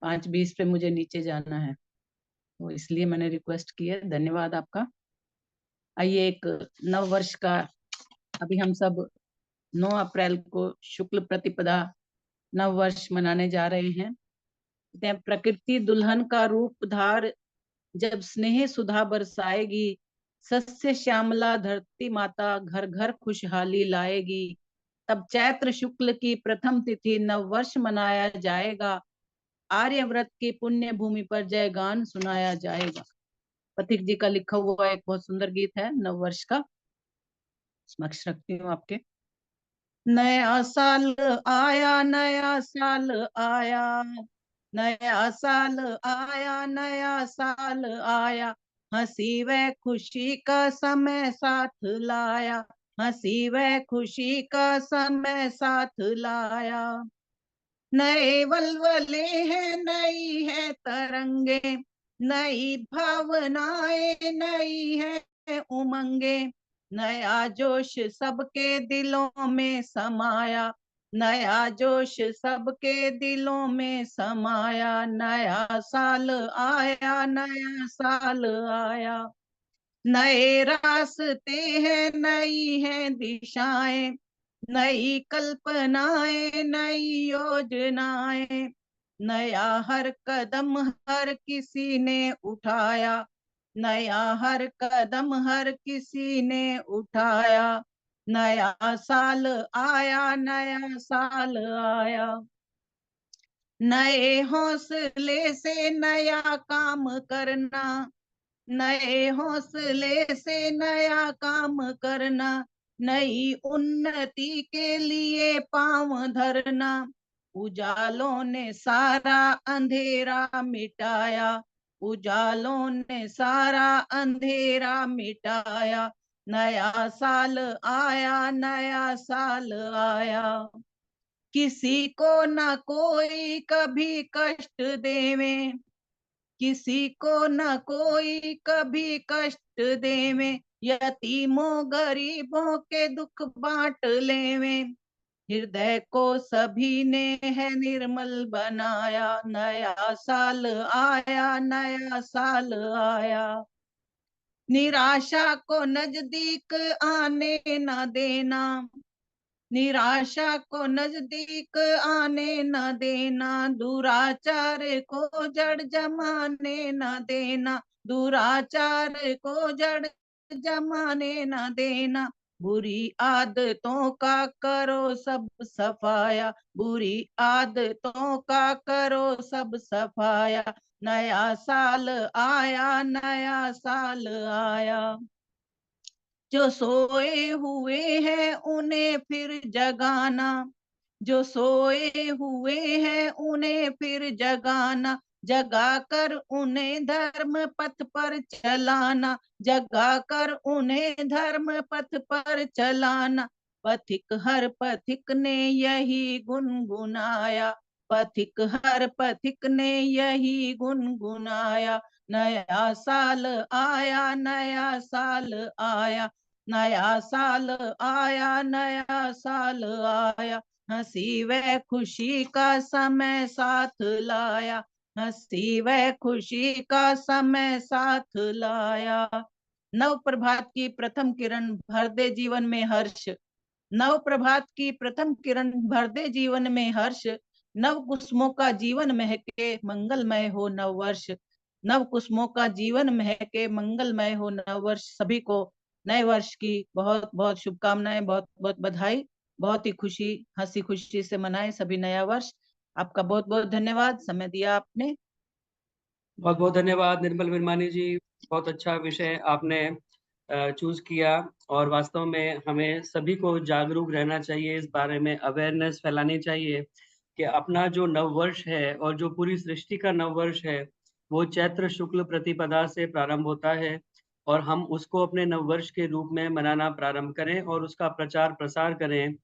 5:20 पे, मुझे नीचे जाना है, तो इसलिए मैंने रिक्वेस्ट की है। धन्यवाद आपका। आइए, एक नव वर्ष का, अभी हम सब 9 अप्रैल को शुक्ल प्रतिपदा नव वर्ष मनाने जा रहे हैं। कहते हैं, प्रकृति दुल्हन का रूप धार, जब स्नेह सुधा बरसाएगी, सस्य श्यामला धरती माता घर घर खुशहाली लाएगी। तब चैत्र शुक्ल की प्रथम तिथि नव वर्ष मनाया जाएगा, आर्यव्रत की पुण्य भूमि पर जय गान सुनाया जाएगा। पथिक जी का लिखा हुआ एक बहुत सुंदर गीत है नव वर्ष का, समक्ष रखती हूँ आपके। नया साल आया, नया साल आया, नया साल आया, नया साल आया, हंसी व खुशी का समय साथ लाया, हंसी व खुशी का समय साथ लाया। नए वलवले हैं, नई है तरंगे, नई भावनाएं, नई है उमंगे, नया जोश सबके दिलों में समाया, नया जोश सबके दिलों में समाया। नया साल आया, नया साल आया, नए रास्ते हैं, नई है दिशाएं, नई कल्पनाएं, नई योजनाएं, नया हर कदम हर किसी ने उठाया, नया हर कदम हर किसी ने उठाया। नया साल आया, नया साल आया, नए हौसले से नया काम करना, नए हौसले से नया काम करना, नई उन्नति के लिए पांव धरना। उजालों ने सारा अंधेरा मिटाया, उजालों ने सारा अंधेरा मिटाया। नया साल आया, नया साल आया, किसी को ना कोई कभी कष्ट देवे, किसी को न कोई कभी कष्ट देवे, यतीमों गरीबों के दुख बांट लेवे। हृदय को सभी ने है निर्मल बनाया, नया साल आया, नया साल आया, निराशा को नजदीक आने न देना, निराशा को नजदीक आने न देना, दुराचार को जड़ जमाने न देना, दुराचार को जड़ जमाने न देना। बुरी आदतों का करो सब सफाया, बुरी आदतों का करो सब सफाया। नया साल आया, नया साल आया, जो सोए हुए हैं उन्हें फिर जगाना, जो सोए हुए हैं उन्हें फिर जगाना, जगा कर उन्हें धर्म पथ पर चलाना, जगा कर उन्हें धर्म पथ पर चलाना। पथिक हर पथिक ने यही गुनगुनाया, पथिक हर पथिक ने यही गुनगुनाया। नया साल आया, नया साल आया, नया साल आया, नया साल आया, हंसी व खुशी का समय साथ लाया, हंसी व खुशी का समय साथ लाया। नव प्रभात की प्रथम किरण भर दे जीवन में हर्ष, नव प्रभात की प्रथम किरण भर दे जीवन में हर्ष, नव कुसुमों का जीवन महके मंगलमय हो नव वर्ष, नव कुसुमों का जीवन महके मंगलमय हो नव वर्ष। सभी को नए वर्ष की बहुत बहुत शुभकामनाएं, बहुत बहुत बधाई, बहुत ही खुशी, हंसी खुशी से मनाएं सभी नया वर्ष। आपका बहुत बहुत धन्यवाद, समय दिया आपने। बहुत बहुत धन्यवाद निर्मल विरमानी जी, बहुत अच्छा विषय आपने चूज किया और वास्तव में हमें सभी को जागरूक रहना चाहिए, इस बारे में अवेयरनेस फैलानी चाहिए कि अपना जो नववर्ष है और जो पूरी सृष्टि का नववर्ष है वो चैत्र शुक्ल प्रतिपदा से प्रारंभ होता है और हम उसको अपने नववर्ष के रूप में मनाना प्रारंभ करें और उसका प्रचार प्रसार करें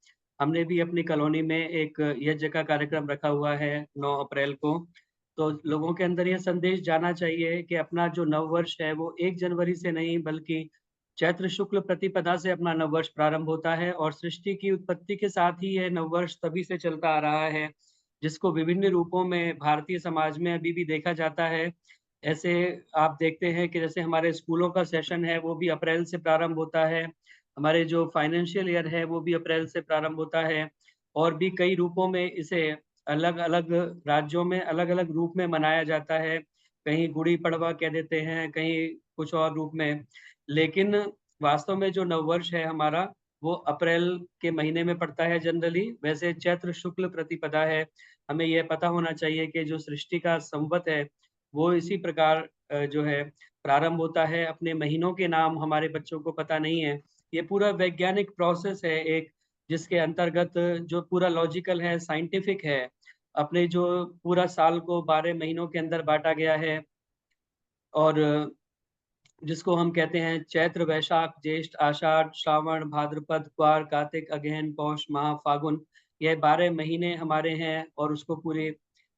हमने भी अपनी कॉलोनी में एक यज्ञ का कार्यक्रम रखा हुआ है 9 अप्रैल को। तो लोगों के अंदर ये संदेश जाना चाहिए कि अपना जो नववर्ष है वो 1 जनवरी से नहीं बल्कि चैत्र शुक्ल प्रतिपदा से अपना नववर्ष प्रारंभ होता है और सृष्टि की उत्पत्ति के साथ ही यह नववर्ष तभी से चलता आ रहा है, जिसको विभिन्न रूपों में भारतीय समाज में अभी भी देखा जाता है। ऐसे आप देखते हैं कि जैसे हमारे स्कूलों का सेशन है वो भी अप्रैल से प्रारंभ होता है, हमारे जो फाइनेंशियल ईयर है वो भी अप्रैल से प्रारंभ होता है और भी कई रूपों में इसे अलग-अलग राज्यों में अलग-अलग रूप में मनाया जाता है। कहीं गुड़ी पड़वा कह देते हैं, कहीं कुछ और रूप में। लेकिन वास्तव में जो नववर्ष है हमारा, वो अप्रैल के महीने में पड़ता है जनरली। वैसे चैत्र शुक्ल प्रतिपदा है। हमें यह पता होना चाहिए कि जो सृष्टि का संवत है, वो इसी प्रकार जो है प्रारंभ होता है। अपने महीनों के नाम हमारे बच्चों को पता नहीं है। ये पूरा वैज्ञानिक प्रोसेस है एक, जिसके अंतर्गत जो पूरा लॉजिकल है, साइंटिफिक है। अपने जो पूरा साल को 12 महीनों के अंदर बाँटा गया है और जिसको हम कहते हैं चैत्र, वैशाख, ज्येष्ठ, आषाढ़, श्रावण, भाद्रपद, क्वार, कार्तिक, अगहन, पौष, माह, फागुन, ये 12 महीने हमारे हैं और उसको पूरी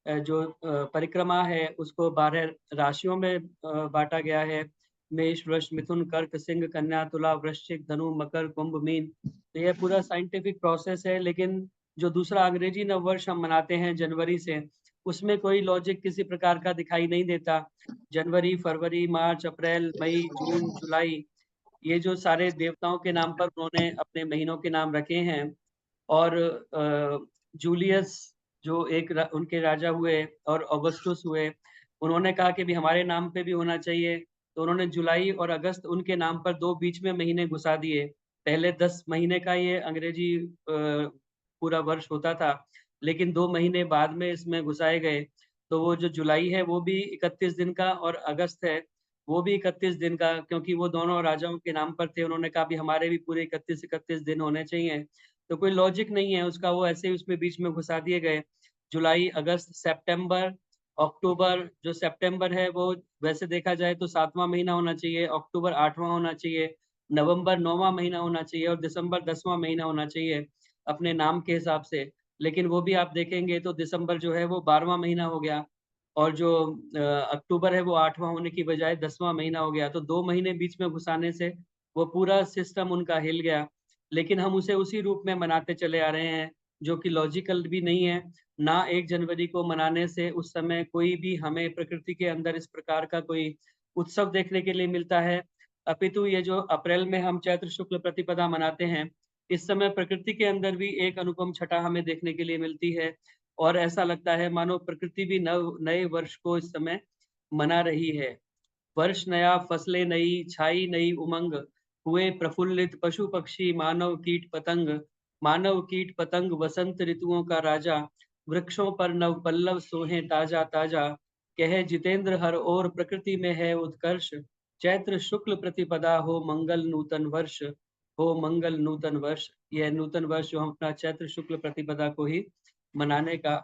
जो परिक्रमा है उसको 12 राशियों में बाँटा गया है। मेष, वृष, मिथुन, कर्क, सिंह, कन्या, तुला, वृश्चिक, धनु, मकर, कुंभ, मीन। तो ये पूरा साइंटिफिक प्रोसेस है, लेकिन जो दूसरा अंग्रेजी नववर्ष हम मनाते हैं जनवरी से, उसमें कोई लॉजिक किसी प्रकार का दिखाई नहीं देता। जनवरी, फरवरी, मार्च, अप्रैल, मई, जून, जुलाई, ये जो सारे देवताओं के नाम पर उन्होंने अपने महीनों के नाम रखे हैं और जूलियस जो एक उनके राजा हुए और ऑगस्टुस हुए, उन्होंने कहा कि भी हमारे नाम पे भी होना चाहिए, तो उन्होंने जुलाई और अगस्त उनके नाम पर 2 बीच में महीने घुसा दिए। पहले 10 महीने का ये अंग्रेजी पूरा वर्ष होता था, लेकिन 2 महीने बाद में इसमें घुसाए गए। तो वो जो जुलाई है वो भी 31 दिन का और अगस्त है वो भी 31 दिन का, क्योंकि वो दोनों राजाओं के नाम पर थे। उन्होंने कहा भी हमारे भी पूरे 31-31 दिन होने चाहिए। तो कोई लॉजिक नहीं है उसका, वो ऐसे ही उसमें बीच में घुसा दिए गए। जुलाई, अगस्त, सितंबर, अक्टूबर, जो सितंबर है वो वैसे देखा जाए तो 7वां महीना होना चाहिए, अक्टूबर 8वां होना चाहिए, नवंबर 9वां महीना होना चाहिए और दिसंबर 10वां महीना होना चाहिए अपने नाम के हिसाब से। लेकिन वो भी आप देखेंगे तो दिसंबर जो है वो 12वां महीना हो गया और जो अक्टूबर है वो 8वां होने की बजाय 10वां महीना हो गया। तो 2 महीने बीच में घुसाने से वो पूरा सिस्टम उनका हिल गया। लेकिन हम उसे उसी रूप में मनाते चले आ रहे हैं, जो कि लॉजिकल भी नहीं है। ना 1 जनवरी को मनाने से उस समय कोई भी हमें प्रकृति के अंदर इस प्रकार का कोई उत्सव देखने के लिए मिलता है। अपितु ये जो अप्रैल में हम चैत्र शुक्ल प्रतिपदा मनाते हैं, इस समय प्रकृति के अंदर भी एक अनुपम छटा हमें देखने के लिए मिलती है और ऐसा लगता है मानो प्रकृति भी नए वर्ष को इस समय मना रही है। वर्ष नया, फसलें नई, छाई नई उमंग, हुए प्रफुल्लित पशु पक्षी, मानव कीट पतंग। मानव कीट पतंग वसंत ऋतुओं का राजा, वृक्षों पर नव पल्लव सोहे ताजा ताजा। कहे जितेंद्र हर ओर प्रकृति में है उत्कर्ष, चैत्र शुक्ल प्रतिपदा हो मंगल नूतन वर्ष, हो मंगल नूतन वर्ष। यह नूतन वर्ष जो हम अपना चैत्र शुक्ल प्रतिपदा को ही मनाने का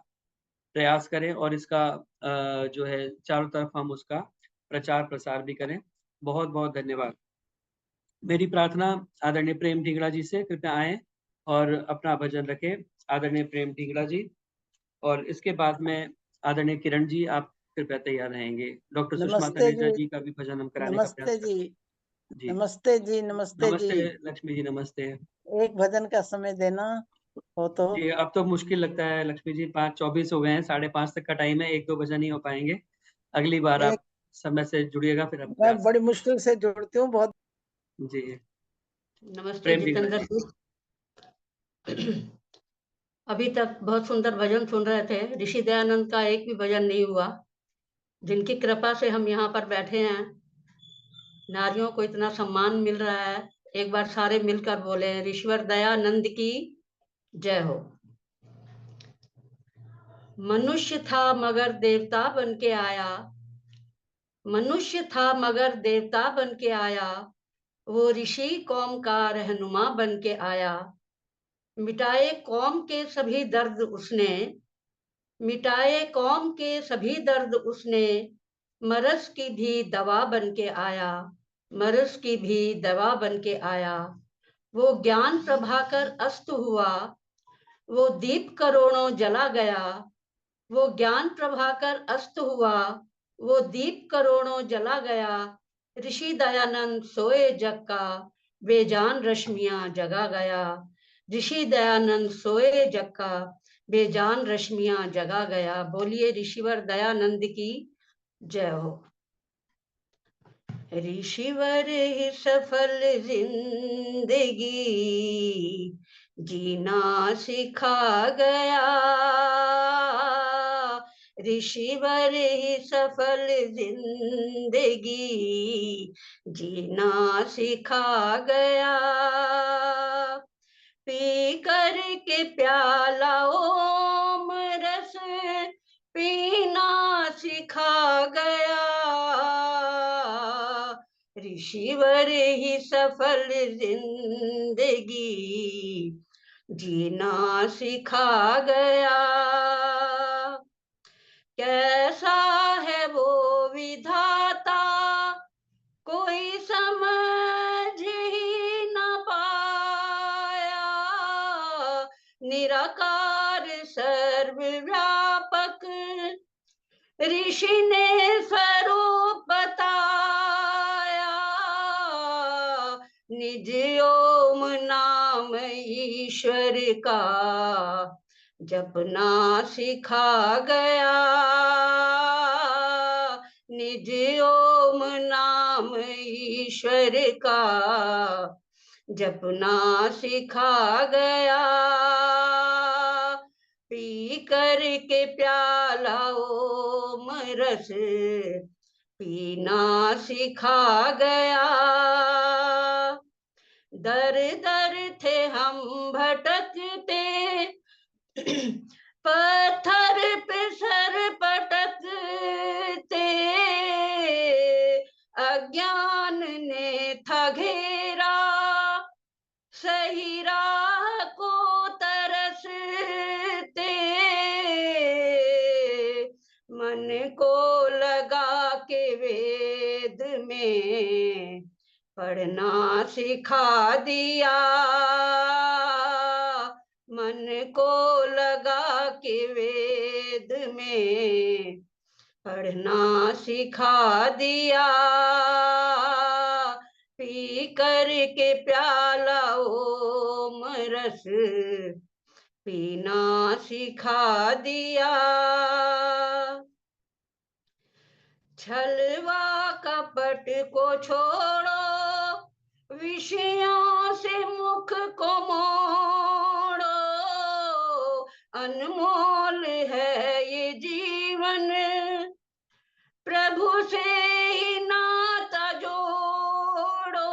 प्रयास करें और इसका जो है चारों तरफ हम उसका प्रचार प्रसार भी करें। बहुत बहुत धन्यवाद। मेरी प्रार्थना आदरणीय प्रेम ढींगड़ा जी से, कृपया आए और अपना भजन रखें। आदरणीय प्रेम ढींगड़ा जी, और इसके बाद में आदरणीय किरण जी, आप कृपया तैयार रहेंगे। डॉक्टर सुषमा नमस्ते तनेजा जी, जी का भी भजन हम कराने का नमस्ते प्रयास जी, जी। नमस्ते जी, नमस्ते जी। नमस्ते लक्ष्मी जी, नमस्ते। एक भजन का समय देना हो तो। जी, अब तो मुश्किल लगता है लक्ष्मी जी, 5:24 हो गए हैं, 5:30 तक का टाइम है, 1-2 भजन ही हो पाएंगे। अगली बार एक आप समय से जुड़िएगा फिर हम मैं प्रयास बड़ी मुश्किल से जुड़ती हूँ बहुत। जी। नमस्ते प्रेम ढींगड़ा जितेंद्र जी। जी। अभी तक बहुत सुंदर भजन सुन रहे थे। ऋषि दयानंद का एक भी भजन नहीं हुआ, जिनकी कृपा से हम यहाँ पर बैठे हैं। नारियों को इतना सम्मान मिल रहा है। एक बार सारे मिलकर बोले, ईश्वर दयानंद की जय हो। मनुष्य था मगर देवता बन के आया, मनुष्य था मगर देवता बन के आया, वो ऋषि कौम का रहनुमा बन के आया। मिटाए कौम के सभी दर्द उसने, मिटाए कौम के सभी दर्द उसने, मरस की भी दवा बन के आया, मरस की भी दवा बन के आया। वो ज्ञान प्रभाकर अस्त हुआ, वो दीप करोड़ों जला गया, वो ज्ञान प्रभाकर अस्त हुआ, वो दीप करोड़ों जला गया, ऋषि दयानंद सोए जग का, बेजान रश्मियां जगा गया। ऋषि दयानंद सोए जग का, बेजान रश्मियां जगा गया। बोलिए ऋषिवर दयानंद की जय हो। ऋषिवर ही सफल जिंदगी जीना सिखा गया, ऋषिवर ही सफल जिंदगी जीना सिखा गया। पी कर के प्याला ओम रस पीना सिखा गया, ऋषिवर ही सफल जिंदगी जीना सिखा गया। कैसा है वो विधाता कोई समझ ही न पाया, निराकार सर्वव्यापक ऋषि ने स्वरूप बताया। निज ओम नाम ईश्वर का जपना सिखा गया, निज ओम नाम ईश्वर का जपना सिखा गया। पी कर के प्याला ओम रस पीना सिखा गया। दर दर थे हम भटकते पत्थर पे सर पटकते, अज्ञान ने था घेरा सही राह को तरसते, मन को लगा के वेद में पढ़ना सिखा दिया, मन को लगा के वेद में पढ़ना सिखा दिया। पी कर के प्याला ओम रस पीना सिखा दिया। छलवा कपट को छोड़ो विषयों से मुख को मोड़ो, अनमोल है ये जीवन प्रभु से ही नाता जोड़ो,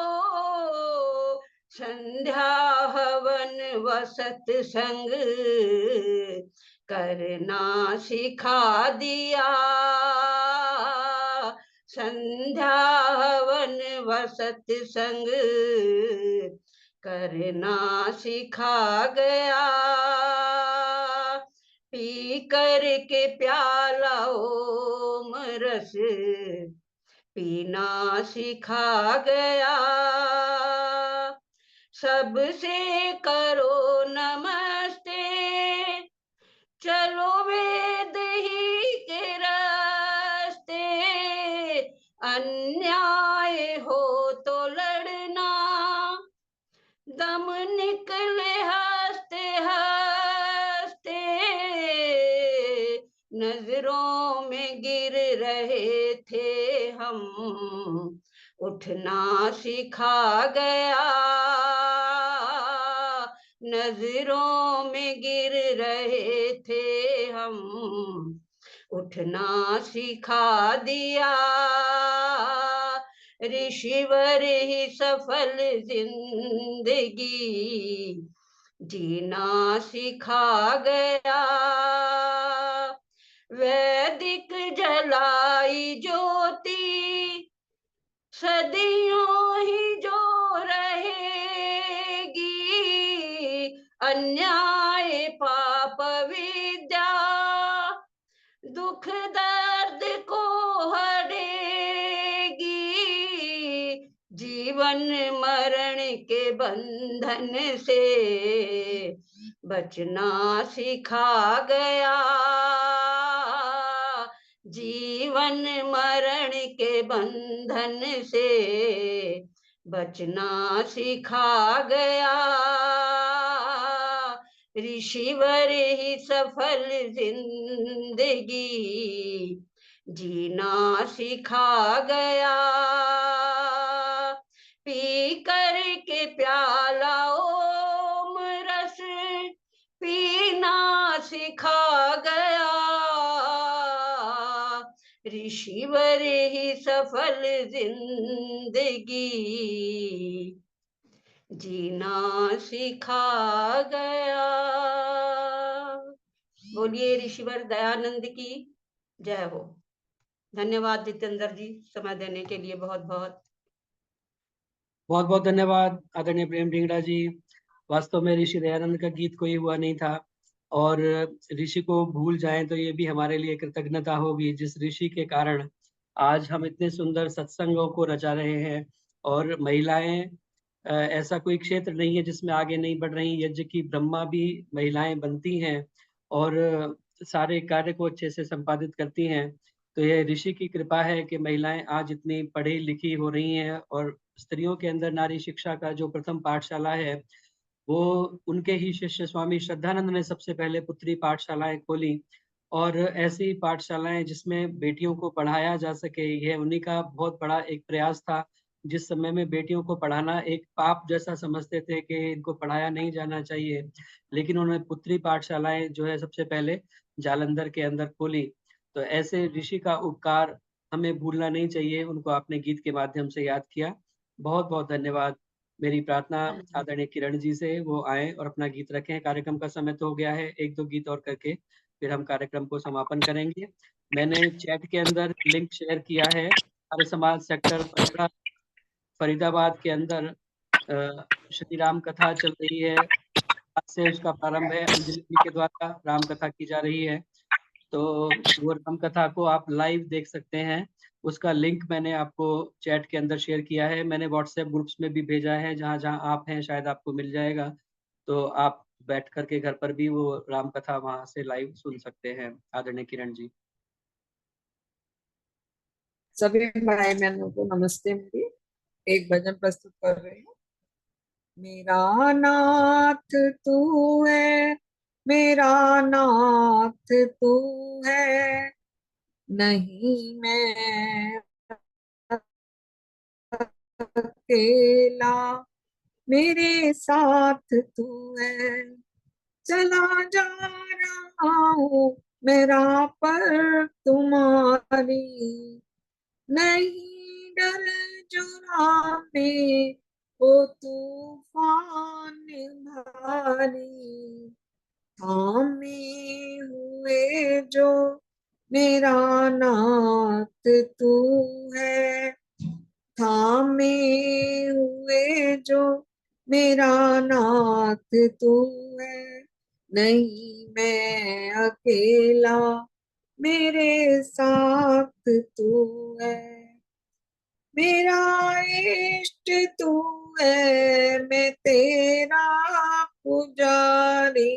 संध्या हवन व सत्संग करना सिखा दिया, संध्या हवन व सत्संग करना सिखा गया। पी कर के प्याला ओम रस पीना सिखा गया। सबसे करो नमस्ते चलो वेद ही के रास्ते, अन्याय हो तो लड़ना दम निकले हंसते हंसते, नजरों में गिर रहे थे हम उठना सिखा गया, नजरों में गिर रहे थे हम उठना सिखा दिया। ऋषिवर ही सफल जिंदगी जीना सिखा गया। वैदिक जलाई ज्योति सदियों ही जो रहेगी, अन्याय पाप विद्या दुख दर्द को हरेगी, जीवन मरण के बंधन से बचना सिखा गया, जीवन मरण के बंधन से बचना सिखा गया, ऋषिवर ही सफल जिंदगी जीना सिखा गया, पी कर के प्याला ओम रस पीना सिखा गया, ऋषिवर ही सफल जिंदगी जीना सिखा गया। बोलिए ऋषिवर दयानंद की जय हो। धन्यवाद जितेंद्र जी, समय देने के लिए बहुत बहुत बहुत धन्यवाद आदरणीय प्रेम ढींगड़ा जी। वास्तव में ऋषि दयानंद का गीत कोई हुआ नहीं था, और ऋषि को भूल जाएं तो ये भी हमारे लिए कृतज्ञता होगी, जिस ऋषि के कारण आज हम इतने सुंदर सत्संगों को रचा रहे हैं। और महिलाएं, ऐसा कोई क्षेत्र नहीं है जिसमें आगे नहीं बढ़ रही। यज्ञ की ब्रह्मा भी महिलाएं बनती हैं और सारे कार्य को अच्छे से संपादित करती हैं। तो यह ऋषि की कृपा है कि महिलाएं आज इतनी पढ़ी लिखी हो रही हैं, और स्त्रियों के अंदर नारी शिक्षा का जो प्रथम पाठशाला है वो उनके ही शिष्य स्वामी श्रद्धानंद ने सबसे पहले पुत्री पाठशालाएं खोली। और ऐसी पाठशालाएं जिसमें बेटियों को पढ़ाया जा सके, यह उन्हीं का बहुत बड़ा एक प्रयास था। जिस समय में बेटियों को पढ़ाना एक पाप जैसा समझते थे कि इनको पढ़ाया नहीं जाना चाहिए, लेकिन उन्होंने पुत्री पाठशालाएं जो है सबसे पहले जालंधर के अंदर खोली। तो ऐसे ऋषि का उपकार हमें भूलना नहीं चाहिए। उनको आपने गीत के माध्यम से याद किया, बहुत धन्यवाद। मेरी प्रार्थना आदरणीय किरण जी से वो आए और अपना गीत रखें। कार्यक्रम का समय तो हो गया है, एक दो गीत और करके फिर हम कार्यक्रम को समापन करेंगे। मैंने चैट के अंदर लिंक शेयर किया है। आर्य समाज सेक्टर 15 फरीदाबाद के अंदर श्री राम कथा चल रही है। आज से उसका प्रारंभ है, अंजलि जी के द्वारा राम कथा की जा रही है। तो वो राम कथा को आप लाइव देख सकते हैं। उसका लिंक मैंने आपको चैट के अंदर शेयर किया है। मैंने व्हाट्सएप ग्रुप्स में भी भेजा है, जहाँ जहाँ आप हैं शायद आपको मिल जाएगा। तो आप बैठ करके घर पर भी वो राम कथा वहां से लाइव सुन सकते हैं। आदरणीय किरण जी। सभी भाई बहनों को नमस्ते। मेरी एक भजन प्रस्तुत कर रही हूँ। मेरा नाथ तू है, मेरा नाथ तू है, नहीं मैं अकेला, मेरे साथ तू है। चला जा रहा हूँ मेरा पर तुम्हारी, नहीं डर जुरा में वो तूफान भारी, थामे हुए जो मेरा नाथ तू है, थामे हुए जो मेरा नाथ तू है, नहीं मैं अकेला, मेरे साथ तू है। मेरा इष्ट तू है, मैं तेरा पुजारी,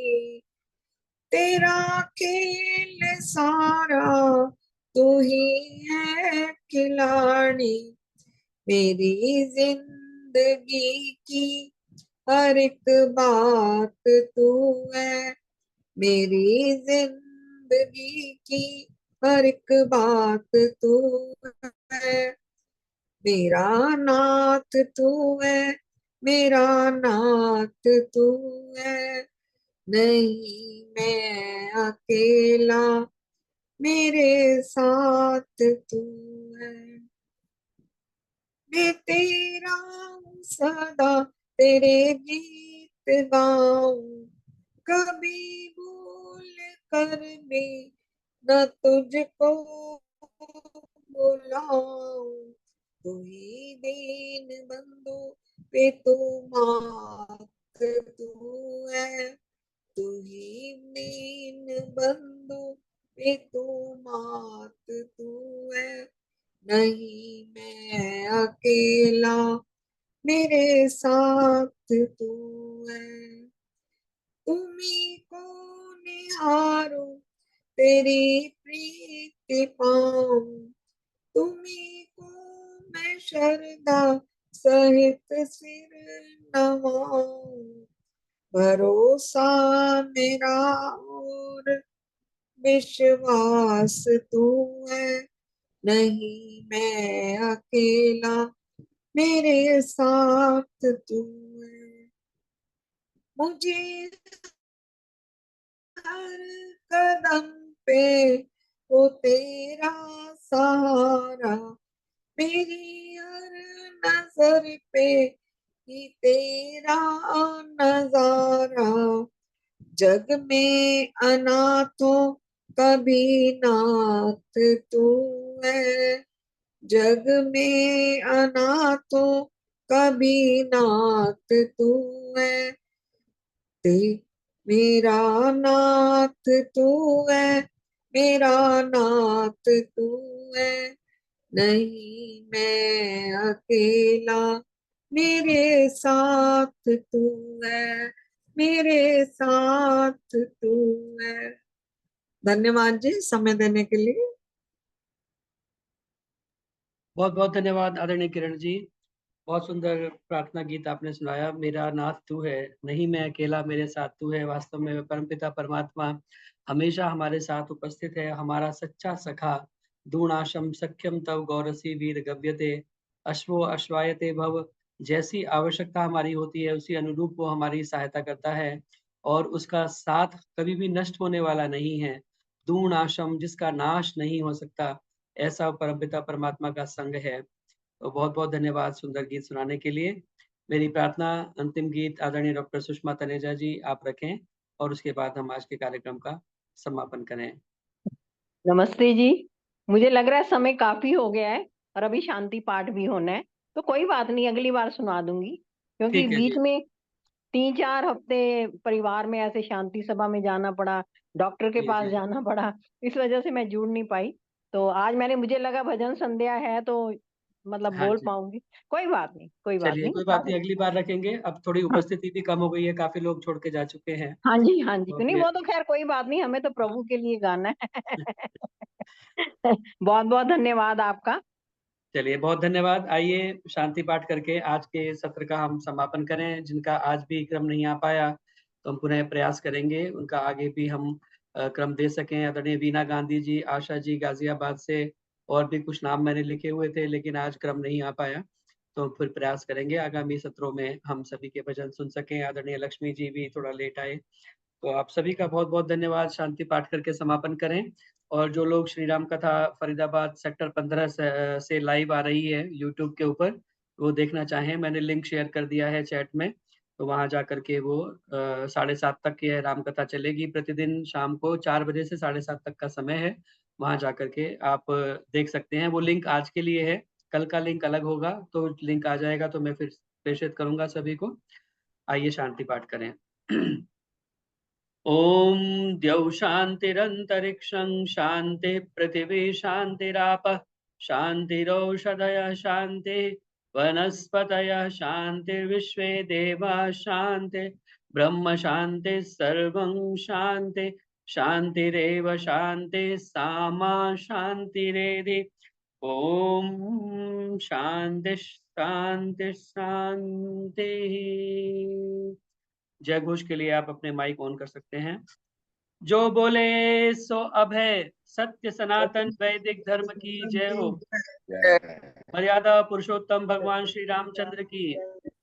तेरा खेल सारा तू ही है खिलाड़ी, मेरी जिंदगी की हर एक बात तू है, मेरी जिंदगी की हर एक बात तू है। मेरा नाथ तू है, मेरा नाथ तू है, नहीं मैं अकेला, मेरे साथ तू है। मैं तेरा हूँ सदा, तेरे गीत गाऊं, कभी भूल कर भी न तुझको बुलाऊं, तू ही दीन बंधु पे तू मात तू है, तू ही दीन बंधु पे तू मात तू है, नहीं मैं अकेला, मेरे साथ तू है। तुम्ही को निहारो तेरी प्रीति पाऊं, तुम्ही को मैं श्रद्धा सहित सिर नवाऊं। भरोसा मेरा और विश्वास तू है, नहीं मैं अकेला, मेरे साथ तू है। मुझे हर कदम पे वो तेरा सहारा, मेरी हर नजर पे ही तेरा नजारा। जग में अनाथों कभी नाथ तू है, जग में अनाथों कभी नाथ तू है। मेरा नाथ तू है, मेरा नाथ तू है, नहीं मैं अकेला, मेरे साथ तू है, मेरे साथ तू है। धन्यवाद जी समय देने के लिए। बहुत बहुत धन्यवाद आदरणीय किरण जी, बहुत सुंदर प्रार्थना गीत आपने सुनाया। मेरा नाथ तू है, नहीं मैं अकेला, मेरे साथ तू है। वास्तव में परमपिता परमात्मा हमेशा हमारे साथ उपस्थित है, हमारा सच्चा सखा। दूणाशम सख्यम तव गौरसी वीर गव्यते, अश्वो अश्वायते भव। जैसी आवश्यकता हमारी होती है उसी अनुरूप वो हमारी सहायता करता है, और उसका साथ कभी भी नष्ट होने वाला नहीं है। दूणाशम, जिसका नाश नहीं हो सकता, ऐसा परमपिता परमात्मा का संग है। तो बहुत बहुत धन्यवाद सुंदर गीत सुनाने के लिए। मेरी प्रार्थना अंतिम गीत आदरणीय डॉक्टर सुषमा तनेजा जी आप रखें, और उसके बाद हम आज के कार्यक्रम का समापन करें। नमस्ते जी। मुझे लग रहा है समय काफी हो गया है और अभी शांति पाठ भी होना है, तो कोई बात नहीं, अगली बार सुना दूंगी, क्योंकि ठीक है बीच जी। में 3-4 हफ्ते परिवार में ऐसे शांति सभा में जाना पड़ा, डॉक्टर के जी पास जी जाना पड़ा, इस वजह से मैं जुड़ नहीं पाई। तो आज मैंने, मुझे लगा भजन संध्या है तो मतलब हाँ बोल जी, पाऊंगी। कोई बात नहीं, कोई बात चलिए नहीं। कोई बात नहीं, अगली बार रखेंगे। अब थोड़ी हाँ उपस्थिति भी कम हो गई है, काफी लोग छोड़ के जा चुके हैं, हाँ जी, हाँ जी, तो नहीं अपने वो तो खैर कोई बात नहीं, हमें तो प्रभु के लिए गाना है। बहुत बहुत धन्यवाद आपका। चलिए बहुत धन्यवाद। आइए शांति पाठ करके आज के सत्र का हम समापन करें। जिनका आज भी क्रम नहीं आ पाया तो हम पुनः प्रयास करेंगे उनका आगे भी हम क्रम दे सकें। आदरणीय वीना गांधी जी, आशा जी गाजियाबाद से, और भी कुछ नाम मैंने लिखे हुए थे लेकिन आज क्रम नहीं आ पाया, तो फिर प्रयास करेंगे आगामी सत्रों में हम सभी के भजन सुन सकें। आदरणीय लक्ष्मी जी भी थोड़ा लेट आए, तो आप सभी का बहुत बहुत धन्यवाद। शांति पाठ करके समापन करें। और जो लोग श्री राम कथा फरीदाबाद सेक्टर 15 से लाइव आ रही है यूट्यूब के ऊपर, वो देखना चाहें, मैंने लिंक शेयर कर दिया है चैट में, तो वहां जा करके वो 7:30 तक यह राम कथा चलेगी। प्रतिदिन शाम को 4 बजे से 7:30 तक का समय है, वहां जा करके आप देख सकते हैं। वो लिंक आज के लिए है, कल का लिंक अलग होगा, तो लिंक आ जाएगा तो मैं फिर प्रेषित करूंगा सभी को। आइए शांति पाठ करें। ओम द्यौ शान्तिरन्तरिक्षं शान्ति पृथिवी शान्तिरापः शान्तिरौषधयः शान्तिः वनस्पतयः शान्तिर्विश्वे देवाः शान्ति ब्रह्म शान्ति सर्वं शान्ति शान्तिरेव शान्ति सामा शान्तिरेधि। ओम शांति शांति शांति। जय घोष के लिए आप अपने माइक ऑन कर सकते हैं। जो बोले सो अभय सत्य सनातन वैदिक धर्म की जय हो। मर्यादा पुरुषोत्तम भगवान श्री रामचंद्र की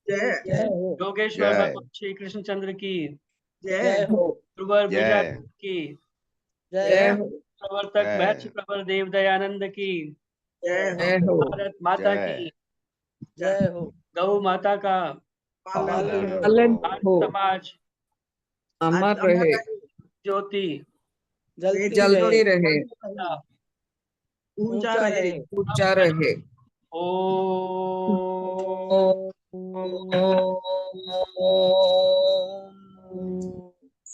जय योगेश्वर भगवान श्री कृष्णचंद्र की जय प्रवर विजय की जय प्रवर्तक महर्षि प्रवर देव दयानंद की जय भारत माता की जय हो। गौ माता का पालन आर्य समाज अमर रहे, ज्योति जलती रहे, ऊंचा रहे, ऊंचा रहे।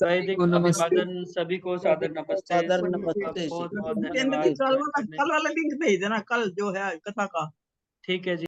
वैदिक अभिवादन सभी को सादर नमस्ते। बहुत बहुत धन्यवाद। कल वाला लिंक भेज देना, कल जो है कथा का। ठीक है जी।